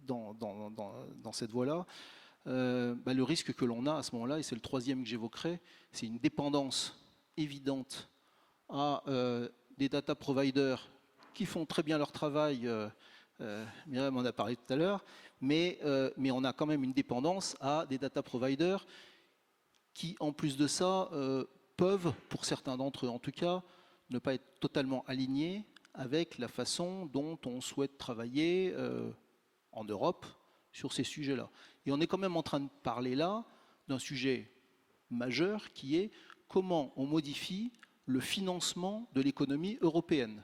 dans cette voie-là, le risque que l'on a à ce moment-là, et c'est le troisième que j'évoquerai, c'est une dépendance évidente à des data providers qui font très bien leur travail, Myriam en a parlé tout à l'heure, mais on a quand même une dépendance à des data providers qui, en plus de ça, peuvent, pour certains d'entre eux en tout cas, ne pas être totalement alignés avec la façon dont on souhaite travailler en Europe sur ces sujets-là. Et on est quand même en train de parler là d'un sujet majeur qui est comment on modifie le financement de l'économie européenne.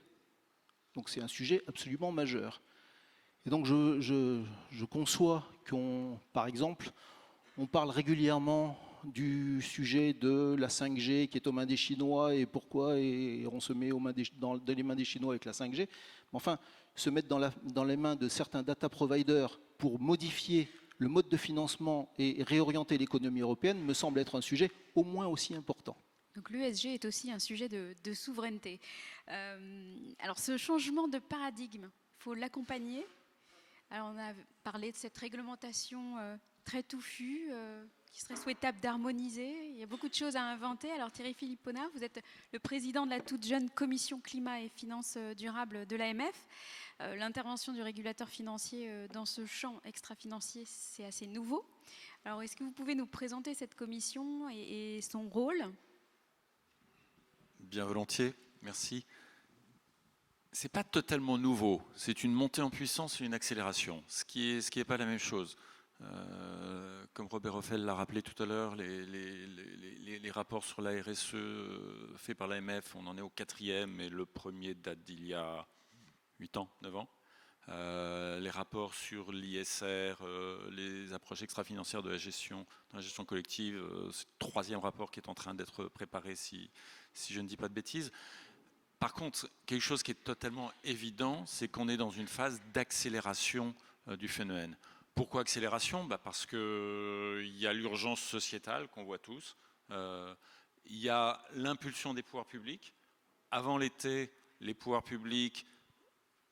Donc c'est un sujet absolument majeur. Et donc je conçois par exemple, on parle régulièrement du sujet de la 5G qui est aux mains des Chinois et pourquoi on se met dans les mains des Chinois avec la 5G. Mais enfin, se mettre dans les mains de certains data providers pour modifier le mode de financement et réorienter l'économie européenne me semble être un sujet au moins aussi important. Donc l'ESG est aussi un sujet de souveraineté. Alors ce changement de paradigme, il faut l'accompagner. Alors on a parlé de cette réglementation très touffue qui serait souhaitable d'harmoniser. Il y a beaucoup de choses à inventer. Alors Thierry Philipponnat, vous êtes le président de la toute jeune commission climat et finances durables de l'AMF. L'intervention du régulateur financier dans ce champ extra-financier, c'est assez nouveau. Alors est-ce que vous pouvez nous présenter cette commission et son rôle ? Bien volontiers, merci. Ce n'est pas totalement nouveau, c'est une montée en puissance et une accélération, ce qui est pas la même chose. Comme Robert Ophel l'a rappelé tout à l'heure, les rapports sur la RSE faits par l'AMF, on en est au 4e, et le premier date d'il y a 8 ans, 9 ans. Les rapports sur l'ISR, les approches extra-financières de la gestion collective, c'est le 3e rapport qui est en train d'être préparé, si je ne dis pas de bêtises. Par contre, quelque chose qui est totalement évident, c'est qu'on est dans une phase d'accélération du phénomène. Pourquoi accélération ? Parce qu'il y a l'urgence sociétale qu'on voit tous, il y a l'impulsion des pouvoirs publics. Avant l'été, les pouvoirs publics,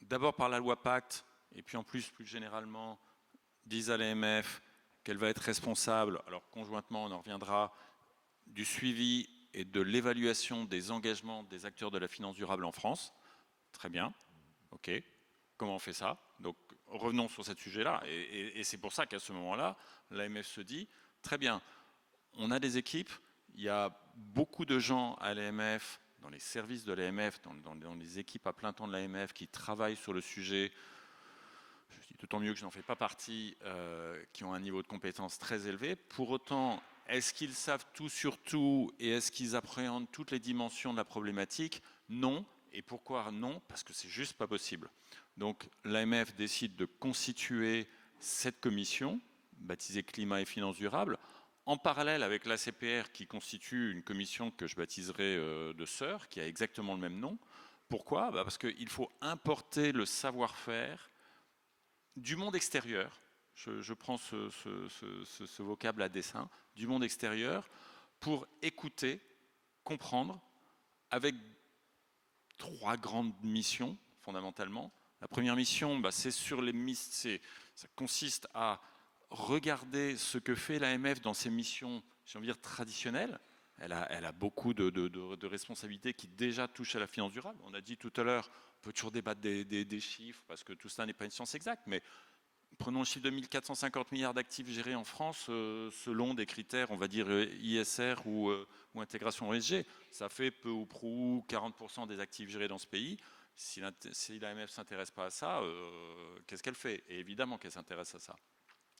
d'abord par la loi Pacte, et puis en plus généralement, disent à l'AMF qu'elle va être responsable, alors conjointement on en reviendra, du suivi et de l'évaluation des engagements des acteurs de la finance durable en France. Très bien, ok. Comment on fait ça ? Donc revenons sur ce sujet-là. Et c'est pour ça qu'à ce moment-là, l'AMF se dit, très bien, on a des équipes, il y a beaucoup de gens à l'AMF, dans les services de l'AMF, dans les équipes à plein temps de l'AMF qui travaillent sur le sujet, je dis d'autant mieux que je n'en fais pas partie, qui ont un niveau de compétence très élevé. Pour autant, est-ce qu'ils savent tout sur tout et est-ce qu'ils appréhendent toutes les dimensions de la problématique ? Non. Et pourquoi non ? Parce que c'est juste pas possible. Donc l'AMF décide de constituer cette commission, baptisée Climat et Finances Durables, en parallèle avec l'ACPR qui constitue une commission que je baptiserai de sœurs, qui a exactement le même nom. Pourquoi? Parce qu'il faut importer le savoir-faire du monde extérieur, je prends ce vocable à dessein, du monde extérieur, pour écouter, comprendre, avec 3 grandes missions, fondamentalement. La première mission, c'est sur ça consiste à regarder ce que fait l'AMF dans ses missions, j'ai envie de dire, traditionnelles. Elle a beaucoup de responsabilités qui déjà touchent à la finance durable. On a dit tout à l'heure, on peut toujours débattre des chiffres, parce que tout ça n'est pas une science exacte, mais prenons le chiffre de 1450 milliards d'actifs gérés en France, selon des critères, on va dire ISR ou intégration ESG. Ça fait peu ou prou 40% des actifs gérés dans ce pays. Si l'AMF ne s'intéresse pas à ça, qu'est-ce qu'elle fait? Et évidemment qu'elle s'intéresse à ça.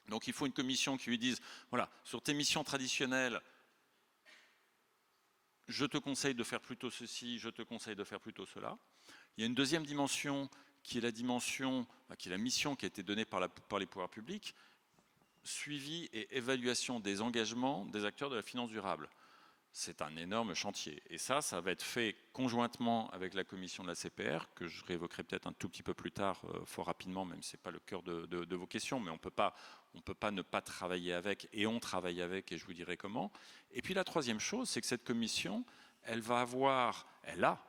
Donc il faut une commission qui lui dise, voilà, sur tes missions traditionnelles, je te conseille de faire plutôt ceci, je te conseille de faire plutôt cela. Il y a une deuxième dimension qui est la mission qui a été donnée par les pouvoirs publics, suivi et évaluation des engagements des acteurs de la finance durable. C'est un énorme chantier. Et ça va être fait conjointement avec la commission de la CPR, que je réévoquerai peut-être un tout petit peu plus tard, fort rapidement, même si ce n'est pas le cœur de vos questions, mais on ne peut pas ne pas travailler avec, et on travaille avec, et je vous dirai comment. Et puis la troisième chose, c'est que cette commission, elle a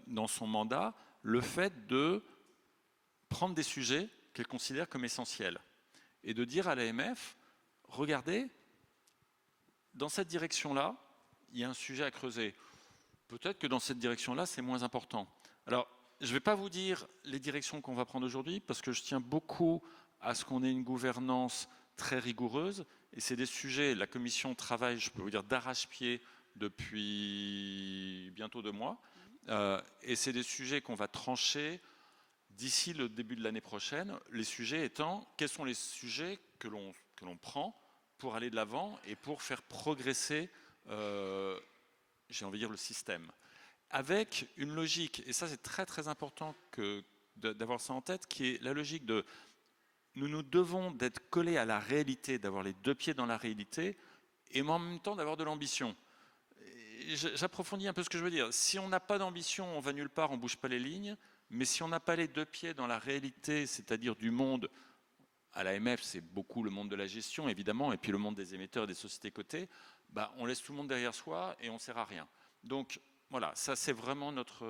dans son mandat le fait de prendre des sujets qu'elle considère comme essentiels et de dire à l'AMF, regardez, dans cette direction-là, il y a un sujet à creuser. Peut-être que dans cette direction-là, c'est moins important. Alors, je ne vais pas vous dire les directions qu'on va prendre aujourd'hui, parce que je tiens beaucoup à ce qu'on ait une gouvernance très rigoureuse, et c'est des sujets, la commission travaille, je peux vous dire, d'arrache-pied depuis bientôt 2 mois, et c'est des sujets qu'on va trancher d'ici le début de l'année prochaine, les sujets étant, quels sont les sujets que l'on prend pour aller de l'avant et pour faire progresser, j'ai envie de dire, le système. Avec une logique, et ça c'est très très important d'avoir ça en tête, qui est la logique de nous devons d'être collés à la réalité, d'avoir les 2 pieds dans la réalité, et en même temps d'avoir de l'ambition. J'approfondis un peu ce que je veux dire. Si on n'a pas d'ambition, on va nulle part, on ne bouge pas les lignes, mais si on n'a pas les 2 pieds dans la réalité, c'est-à-dire du monde, à l'AMF, c'est beaucoup le monde de la gestion, évidemment, et puis le monde des émetteurs et des sociétés cotées, on laisse tout le monde derrière soi et on ne sert à rien. Donc voilà, ça c'est vraiment notre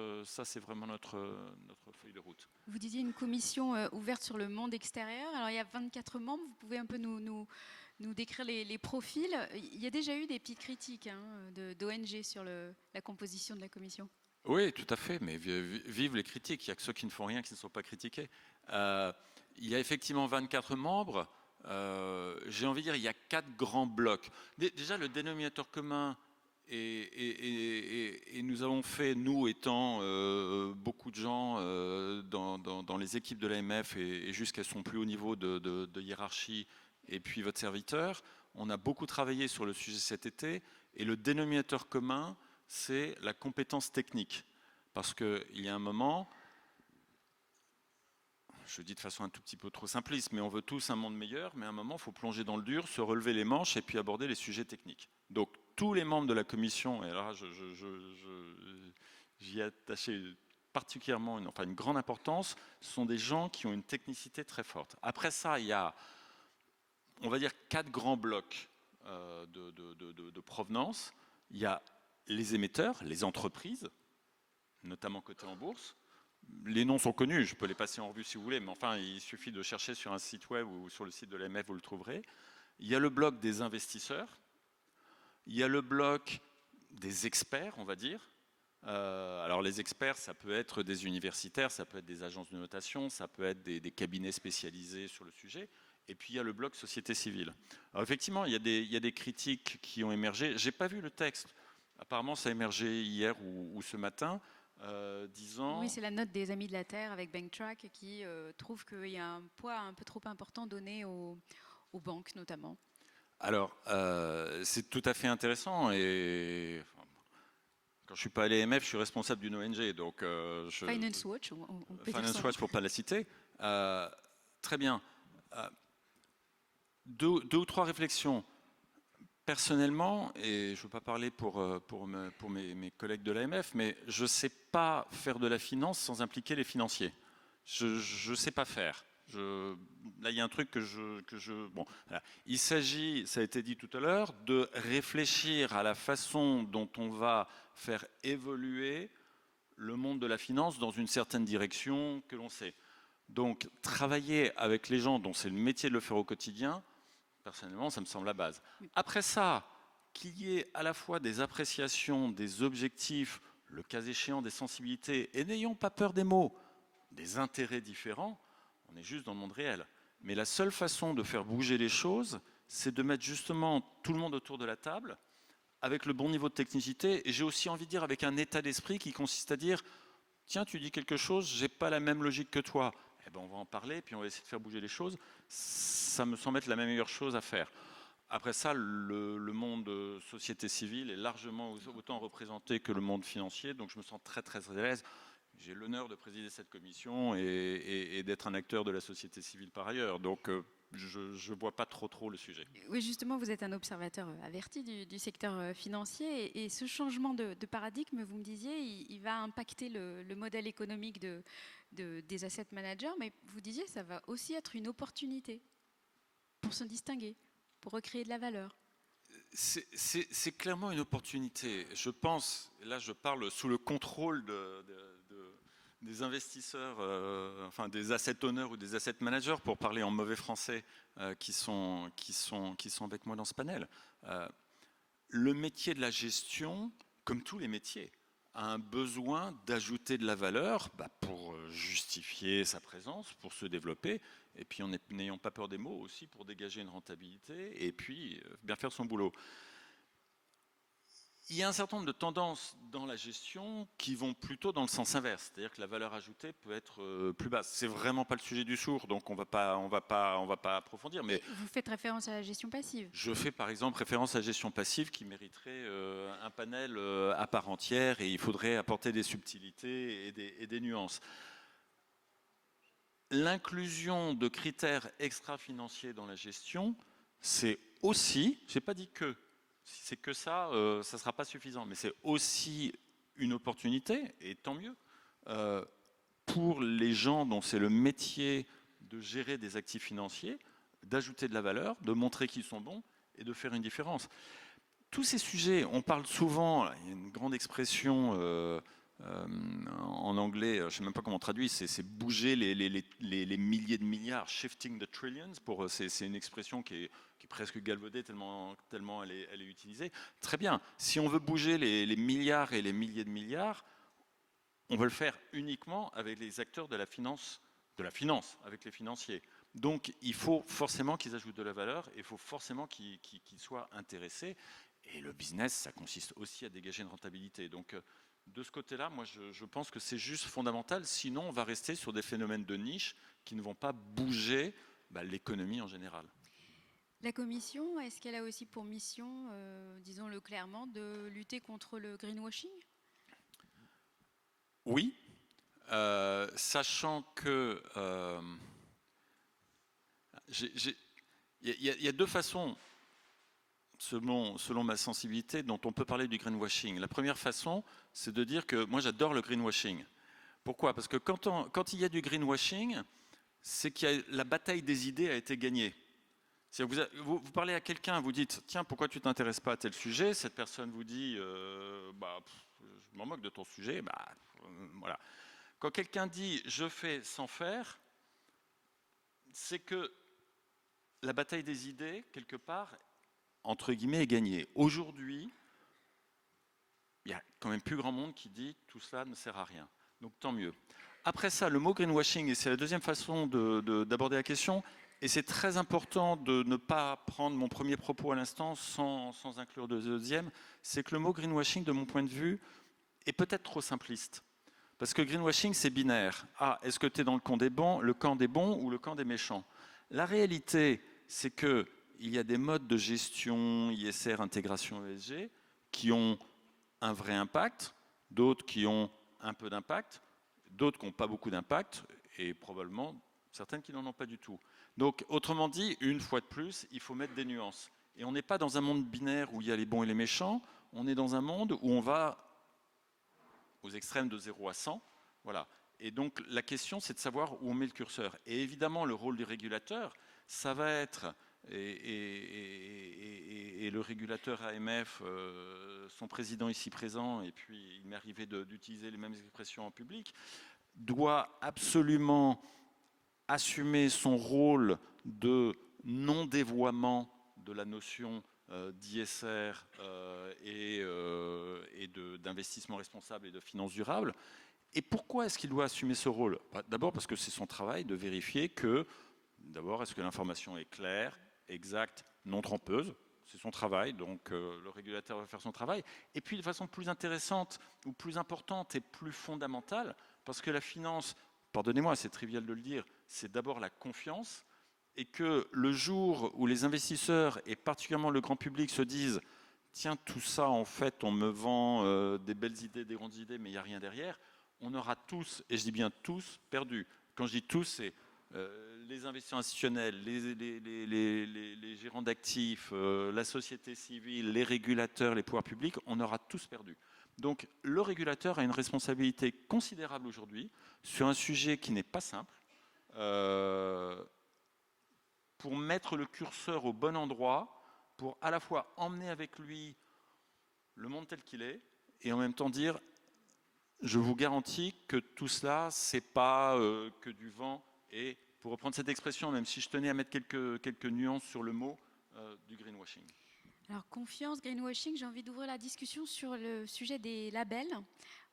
feuille de route. Vous disiez une commission ouverte sur le monde extérieur. Alors il y a 24 membres, vous pouvez un peu nous décrire les profils. Il y a déjà eu des petites critiques d'ONG sur la composition de la commission. Oui, tout à fait, mais vive les critiques. Il n'y a que ceux qui ne font rien qui ne sont pas critiqués. Il y a effectivement 24 membres. J'ai envie de dire, il y a 4 grands blocs. Déjà, le dénominateur commun, et nous avons fait, nous étant beaucoup de gens dans les équipes de l'AMF et jusqu'à son plus haut niveau de hiérarchie, et puis votre serviteur, on a beaucoup travaillé sur le sujet cet été, et le dénominateur commun, c'est la compétence technique. Parce qu'il y a un moment, je dis de façon un tout petit peu trop simpliste, mais on veut tous un monde meilleur, mais à un moment, il faut plonger dans le dur, se relever les manches et puis aborder les sujets techniques. Donc, tous les membres de la commission, et alors j'y ai attaché particulièrement une grande importance, sont des gens qui ont une technicité très forte. Après ça, il y a, on va dire, 4 grands blocs de provenance. Il y a les émetteurs, les entreprises, notamment cotées en bourse. Les noms sont connus, je peux les passer en revue si vous voulez, mais enfin, il suffit de chercher sur un site web ou sur le site de l'AMF, vous le trouverez. Il y a le bloc des investisseurs, il y a le bloc des experts, on va dire. Alors les experts, ça peut être des universitaires, ça peut être des agences de notation, ça peut être des cabinets spécialisés sur le sujet. Et puis il y a le bloc société civile. Alors effectivement, il y a des critiques qui ont émergé. Je n'ai pas vu le texte. Apparemment, ça a émergé hier ou ce matin. Disant... Oui, c'est la note des Amis de la Terre avec BankTrack qui trouve qu'il y a un poids un peu trop important donné aux banques notamment. Alors, c'est tout à fait intéressant et quand je ne suis pas à l'AMF, je suis responsable d'une ONG. Donc, Finance Watch, Finance Watch pour ne pas la citer. Très bien. 2 ou 3 réflexions. Personnellement, et je ne veux pas parler pour mes collègues de l'AMF, mais je ne sais pas faire de la finance sans impliquer les financiers. Je ne sais pas faire. Là, il y a un truc bon, voilà. Il s'agit, ça a été dit tout à l'heure, de réfléchir à la façon dont on va faire évoluer le monde de la finance dans une certaine direction que l'on sait. Donc, travailler avec les gens dont c'est le métier de le faire au quotidien, personnellement, ça me semble la base. Après ça, qu'il y ait à la fois des appréciations, des objectifs, le cas échéant des sensibilités, et n'ayons pas peur des mots, des intérêts différents, on est juste dans le monde réel. Mais la seule façon de faire bouger les choses, c'est de mettre justement tout le monde autour de la table, avec le bon niveau de technicité, et j'ai aussi envie de dire avec un état d'esprit qui consiste à dire « Tiens, tu dis quelque chose, j'ai pas la même logique que toi. » Eh ben, on va en parler, puis on va essayer de faire bouger les choses. Ça me semble être la meilleure chose à faire. Après ça, le monde société civile est largement autant représenté que le monde financier, donc je me sens très très à l'aise. J'ai l'honneur de présider cette commission et d'être un acteur de la société civile par ailleurs, donc je ne vois pas trop le sujet. Oui, justement, vous êtes un observateur averti du secteur financier et ce changement de paradigme, vous me disiez, il va impacter le modèle économique des asset managers, mais vous disiez ça va aussi être une opportunité pour se distinguer, pour recréer de la valeur. C'est clairement une opportunité. Je pense, là je parle sous le contrôle des investisseurs, enfin des asset owners ou des asset managers, pour parler en mauvais français, qui sont avec moi dans ce panel. Le métier de la gestion, comme tous les métiers, a un besoin d'ajouter de la valeur pour justifier sa présence, pour se développer, et puis en n'ayant pas peur des mots aussi, pour dégager une rentabilité, et puis bien faire son boulot. Il y a un certain nombre de tendances dans la gestion qui vont plutôt dans le sens inverse, c'est-à-dire que la valeur ajoutée peut être plus basse. C'est vraiment pas le sujet du sourd, donc on va pas approfondir. Mais vous faites référence à la gestion passive. Je fais par exemple référence à la gestion passive qui mériterait un panel à part entière, et il faudrait apporter des subtilités et des nuances. L'inclusion de critères extra-financiers dans la gestion, c'est aussi, je n'ai pas dit que, si c'est que ça ne sera pas suffisant, mais c'est aussi une opportunité, et tant mieux, pour les gens dont c'est le métier de gérer des actifs financiers, d'ajouter de la valeur, de montrer qu'ils sont bons et de faire une différence. Tous ces sujets, on parle souvent, il y a une grande expression en anglais, je ne sais même pas comment on traduit, c'est bouger les milliers de milliards, shifting the trillions, c'est une expression qui est presque galvaudée tellement elle est utilisée. Très bien, si on veut bouger les milliards et les milliers de milliards, on veut le faire uniquement avec les acteurs de la finance, avec les financiers. Donc il faut forcément qu'ils ajoutent de la valeur, et il faut forcément qu'ils soient intéressés. Et le business, ça consiste aussi à dégager une rentabilité. Donc de ce côté-là, moi je pense que c'est juste fondamental, sinon on va rester sur des phénomènes de niche qui ne vont pas bouger l'économie en général. La Commission, est-ce qu'elle a aussi pour mission, disons-le clairement, de lutter contre le greenwashing ? Oui, sachant que il y a deux façons, selon ma sensibilité, dont on peut parler du greenwashing. La première façon, c'est de dire que moi j'adore le greenwashing. Pourquoi ? Parce que quand il y a du greenwashing, c'est que la bataille des idées a été gagnée. Vous parlez à quelqu'un, vous dites « Tiens, pourquoi tu ne t'intéresses pas à tel sujet ?» Cette personne vous dit « Je m'en moque de ton sujet. » Voilà. Quand quelqu'un dit « Je fais sans faire », c'est que la bataille des idées, quelque part, entre guillemets, est gagnée. Aujourd'hui, il y a quand même plus grand monde qui dit « Tout cela ne sert à rien ». Donc tant mieux. Après ça, le mot greenwashing, et c'est la deuxième façon d'aborder la question, et c'est très important de ne pas prendre mon premier propos à l'instant sans inclure le deuxième, c'est que le mot greenwashing, de mon point de vue, est peut-être trop simpliste. Parce que greenwashing, c'est binaire. Ah, est-ce que tu es dans le camp des bons ou le camp des méchants ? La réalité, c'est qu'il y a des modes de gestion, ISR, intégration ESG, qui ont un vrai impact, d'autres qui ont un peu d'impact, d'autres qui n'ont pas beaucoup d'impact, et probablement certaines qui n'en ont pas du tout. Donc, autrement dit, une fois de plus, il faut mettre des nuances. Et on n'est pas dans un monde binaire où il y a les bons et les méchants, on est dans un monde où on va aux extrêmes de 0 à 100. Voilà. Et donc la question, c'est de savoir où on met le curseur. Et évidemment, le rôle du régulateur, ça va être, et le régulateur AMF, son président ici présent, et puis il m'est arrivé d'utiliser les mêmes expressions en public, doit absolument assumer son rôle de non-dévoiement de la notion d'ISR et d'investissement responsable et de finances durables. Et pourquoi est-ce qu'il doit assumer ce rôle? D'abord parce que c'est son travail de vérifier que, d'abord, est-ce que l'information est claire, exacte, non trompeuse? C'est son travail, donc le régulateur va faire son travail. Et puis de façon plus intéressante, ou plus importante et plus fondamentale, parce que la finance, pardonnez-moi, c'est trivial de le dire, c'est d'abord la confiance, et que le jour où les investisseurs, et particulièrement le grand public, se disent « Tiens, tout ça, en fait, on me vend des belles idées, des grandes idées, mais il n'y a rien derrière », on aura tous, et je dis bien tous, perdu. Quand je dis tous, c'est les investisseurs institutionnels, les gérants d'actifs, la société civile, les régulateurs, les pouvoirs publics, on aura tous perdu. Donc le régulateur a une responsabilité considérable aujourd'hui sur un sujet qui n'est pas simple, pour mettre le curseur au bon endroit, pour à la fois emmener avec lui le monde tel qu'il est, et en même temps dire je vous garantis que tout cela, c'est pas que du vent. Et pour reprendre cette expression, même si je tenais à mettre quelques nuances sur le mot, du greenwashing. Alors, confiance, greenwashing, j'ai envie d'ouvrir la discussion sur le sujet des labels.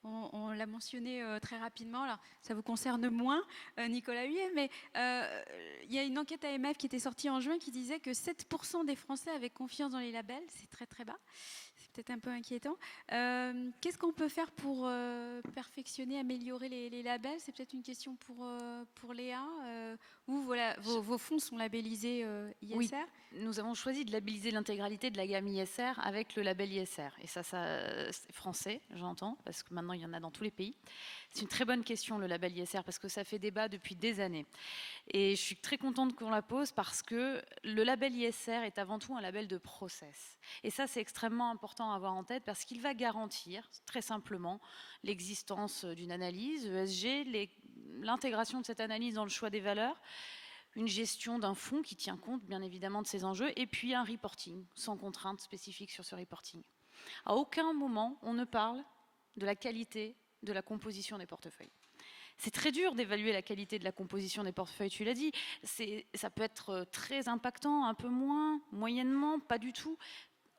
On l'a mentionné très rapidement. Alors, ça vous concerne moins, Nicolas Huet, mais il y a une enquête AMF qui était sortie en juin qui disait que 7% des Français avaient confiance dans les labels. C'est très très bas. C'est peut-être un peu inquiétant. Qu'est-ce qu'on peut faire pour perfectionner, améliorer les labels? C'est peut-être une question pour Léa. Où voilà, vos fonds sont labellisés ISR. Oui, nous avons choisi de labelliser l'intégralité de la gamme ISR avec le label ISR. Et ça c'est français, j'entends, parce que maintenant il y en a dans tous les pays. C'est une très bonne question, le label ISR, parce que ça fait débat depuis des années. Et je suis très contente qu'on la pose parce que le label ISR est avant tout un label de process. Et ça, c'est extrêmement important à avoir en tête parce qu'il va garantir, très simplement, l'existence d'une analyse ESG, l'intégration de cette analyse dans le choix des valeurs, une gestion d'un fonds qui tient compte, bien évidemment, de ces enjeux, et puis un reporting, sans contrainte spécifique sur ce reporting. À aucun moment, on ne parle de la qualité de la composition des portefeuilles. C'est très dur d'évaluer la qualité de la composition des portefeuilles, tu l'as dit. Ça peut être très impactant, un peu moins, moyennement, pas du tout.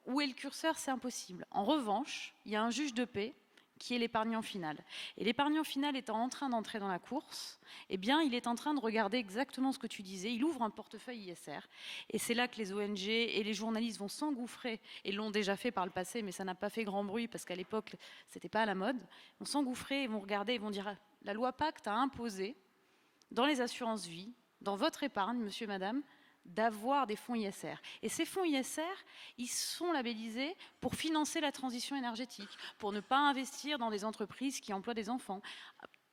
Où est le curseur? C'est impossible. En revanche, il y a un juge de paix qui est l'épargnant final. Et l'épargnant final étant en train d'entrer dans la course, eh bien, il est en train de regarder exactement ce que tu disais. Il ouvre un portefeuille ISR. Et c'est là que les ONG et les journalistes vont s'engouffrer, et l'ont déjà fait par le passé, mais ça n'a pas fait grand bruit parce qu'à l'époque, c'était pas à la mode. Ils vont s'engouffrer et vont regarder et vont dire la loi Pacte a imposé, dans les assurances vie, dans votre épargne, monsieur, madame, d'avoir des fonds ISR. Et ces fonds ISR, ils sont labellisés pour financer la transition énergétique, pour ne pas investir dans des entreprises qui emploient des enfants.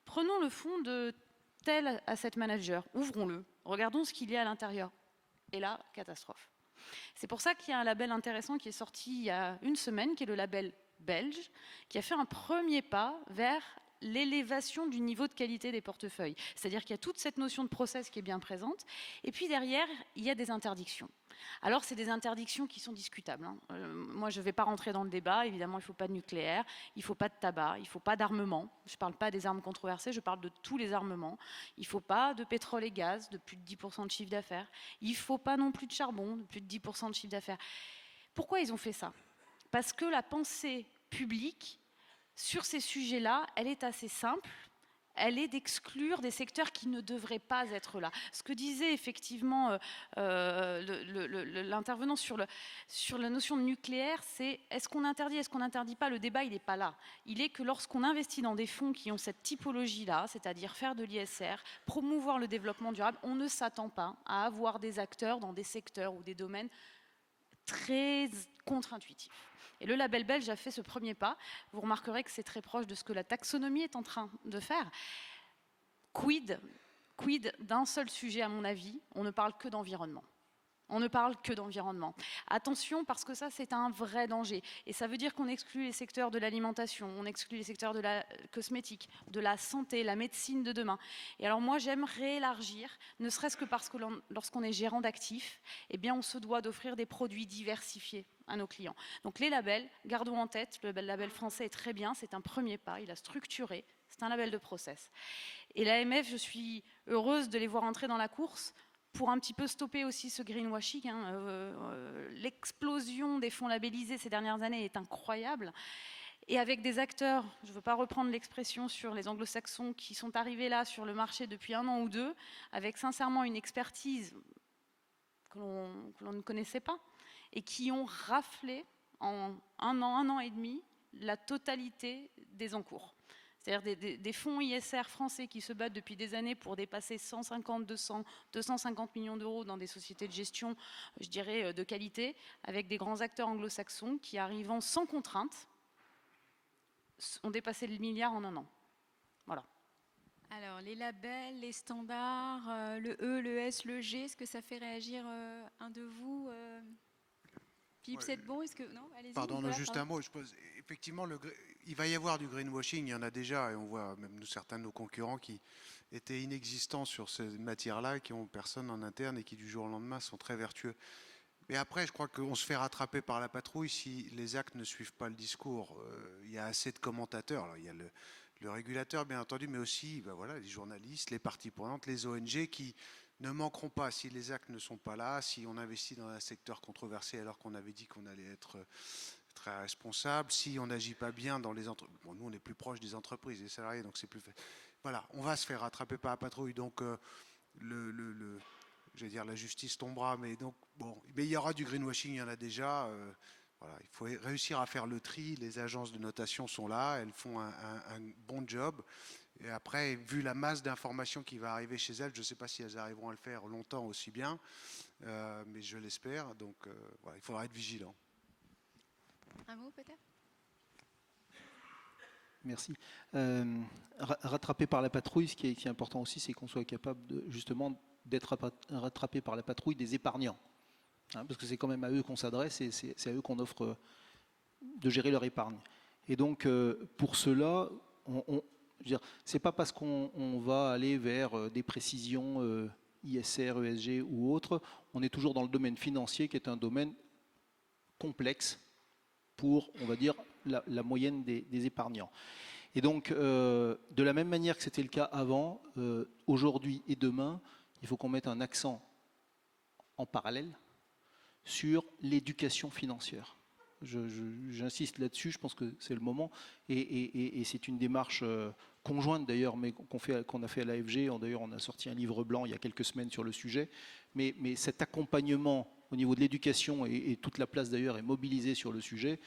Prenons le fonds de tel asset manager, ouvrons-le, regardons ce qu'il y a à l'intérieur. Et là, catastrophe. C'est pour ça qu'il y a un label intéressant qui est sorti il y a une semaine, qui est le label belge, qui a fait un premier pas vers l'élévation du niveau de qualité des portefeuilles. C'est-à-dire qu'il y a toute cette notion de process qui est bien présente, et puis derrière, il y a des interdictions. Alors, c'est des interdictions qui sont discutables. Moi, je ne vais pas rentrer dans le débat. Évidemment, il ne faut pas de nucléaire, il ne faut pas de tabac, il ne faut pas d'armement. Je ne parle pas des armes controversées, je parle de tous les armements. Il ne faut pas de pétrole et gaz, de plus de 10% de chiffre d'affaires. Il ne faut pas non plus de charbon, de plus de 10% de chiffre d'affaires. Pourquoi ils ont fait ça? Parce que la pensée publique sur ces sujets-là, elle est assez simple, elle est d'exclure des secteurs qui ne devraient pas être là. Ce que disait effectivement l'intervenant sur la notion de nucléaire, c'est est-ce qu'on interdit, est-ce qu'on n'interdit pas? Le débat, il n'est pas là. Il est que lorsqu'on investit dans des fonds qui ont cette typologie-là, c'est-à-dire faire de l'ISR, promouvoir le développement durable, on ne s'attend pas à avoir des acteurs dans des secteurs ou des domaines très contre-intuitifs. Et le label belge a fait ce premier pas. Vous remarquerez que c'est très proche de ce que la taxonomie est en train de faire. Quid d'un seul sujet, à mon avis? On ne parle que d'environnement. On ne parle que d'environnement. Attention, parce que ça, c'est un vrai danger. Et ça veut dire qu'on exclut les secteurs de l'alimentation, on exclut les secteurs de la cosmétique, de la santé, la médecine de demain. Et alors moi, j'aimerais élargir, ne serait-ce que parce que lorsqu'on est gérant d'actifs, eh bien, on se doit d'offrir des produits diversifiés à nos clients. Donc les labels, gardons en tête, le label français est très bien, c'est un premier pas, il a structuré, c'est un label de process. Et l'AMF, je suis heureuse de les voir entrer dans la course pour un petit peu stopper aussi ce greenwashing. L'explosion des fonds labellisés ces dernières années est incroyable. Et avec des acteurs, je ne veux pas reprendre l'expression sur les anglo-saxons qui sont arrivés là sur le marché depuis 1 an ou 2, avec sincèrement une expertise que l'on ne connaissait pas, et qui ont raflé en 1 an et demi, la totalité des encours. C'est-à-dire des fonds ISR français qui se battent depuis des années pour dépasser 150, 200, 250 millions d'euros dans des sociétés de gestion, je dirais, de qualité, avec des grands acteurs anglo-saxons qui, arrivant sans contrainte, ont dépassé le milliard en 1 an. Voilà. Alors, les labels, les standards, le E, le S, le G, est-ce que ça fait réagir un de vous Philippe, Ouais, c'est bon? Est-ce que non? Allez-y. Pardon, Nicolas, juste un mot. Je pose, effectivement, il va y avoir du greenwashing, il y en a déjà, et on voit même nous, certains de nos concurrents qui étaient inexistants sur ces matières-là, qui ont personne en interne et qui du jour au lendemain sont très vertueux. Mais après, je crois qu'on se fait rattraper par la patrouille si les actes ne suivent pas le discours. Il y a assez de commentateurs. Alors, il y a le régulateur, bien entendu, mais aussi ben voilà, les journalistes, les parties prenantes, les ONG qui ne manqueront pas, si les actes ne sont pas là, si on investit dans un secteur controversé alors qu'on avait dit qu'on allait être très responsable, si on n'agit pas bien dans les entreprises. Bon, nous, on est plus proche des entreprises, des salariés, donc c'est plus fait. Voilà, on va se faire rattraper par la patrouille. Donc, je vais dire, la justice tombera, mais donc, bon, mais il y aura du greenwashing, il y en a déjà. Voilà, il faut réussir à faire le tri. Les agences de notation sont là, elles font un bon job. Et après, vu la masse d'informations qui va arriver chez elles, je ne sais pas si elles arriveront à le faire longtemps aussi bien, mais je l'espère. Donc, voilà, il faudra être vigilant. Un mot peut-être? Merci. Rattrapé par la patrouille, ce qui est important aussi, c'est qu'on soit capable justement d'être rattrapé par la patrouille des épargnants. Parce que c'est quand même à eux qu'on s'adresse et c'est à eux qu'on offre de gérer leur épargne. Et donc, pour cela, c'est pas parce qu'on va aller vers des précisions ISR, ESG ou autres, on est toujours dans le domaine financier qui est un domaine complexe pour, on va dire, la moyenne des épargnants. Et donc, de la même manière que c'était le cas avant, aujourd'hui et demain, il faut qu'on mette un accent en parallèle sur l'éducation financière. J'insiste là-dessus, je pense que c'est le moment, et c'est une démarche conjointe d'ailleurs, mais qu'on a fait à l'AFG. D'ailleurs, on a sorti un livre blanc il y a quelques semaines sur le sujet, mais cet accompagnement au niveau de l'éducation, et toute la place d'ailleurs est mobilisée sur le sujet,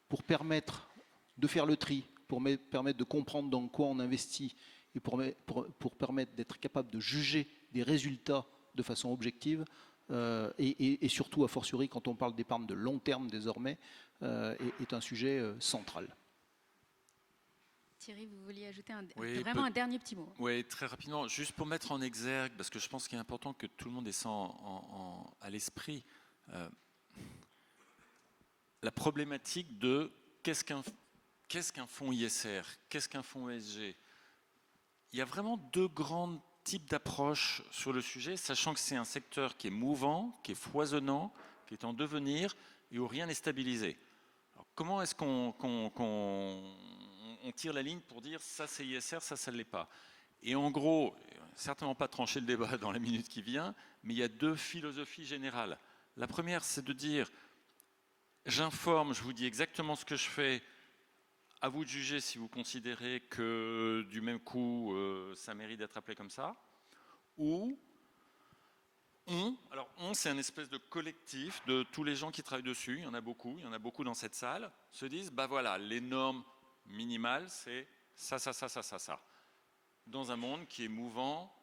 pour permettre de faire le tri, pour permettre de comprendre dans quoi on investit, et pour permettre d'être capable de juger des résultats de façon objective, et surtout, a fortiori, quand on parle d'épargne de long terme désormais, est un sujet central. Thierry, vous vouliez ajouter un dernier petit mot? Oui, très rapidement, juste pour mettre en exergue, parce que je pense qu'il est important que tout le monde ait ça à l'esprit, la problématique de qu'est-ce qu'un fonds ISR, qu'est-ce qu'un fonds ESG. Il y a vraiment 2 grands types d'approches sur le sujet, sachant que c'est un secteur qui est mouvant, qui est foisonnant, qui est en devenir et où rien n'est stabilisé. Alors, comment est-ce qu'on tire la ligne pour dire ça c'est ISR, ça ne l'est pas? Et en gros, certainement pas trancher le débat dans la minute qui vient, mais il y a 2 philosophies générales. La première, c'est de dire j'informe, je vous dis exactement ce que je fais, à vous de juger si vous considérez que du même coup, ça mérite d'être appelé comme ça. Ou c'est un espèce de collectif de tous les gens qui travaillent dessus, il y en a beaucoup dans cette salle, se disent, bah voilà, les normes minimales, c'est ça. Dans un monde qui est mouvant,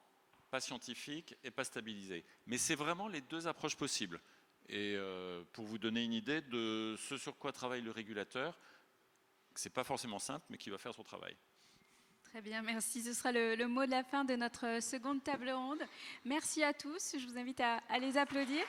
pas scientifique et pas stabilisé. Mais c'est vraiment les 2 approches possibles. Et pour vous donner une idée de ce sur quoi travaille le régulateur, c'est pas forcément simple, mais qui va faire son travail. Très bien, merci. Ce sera le mot de la fin de notre seconde table ronde. Merci à tous. Je vous invite à les applaudir.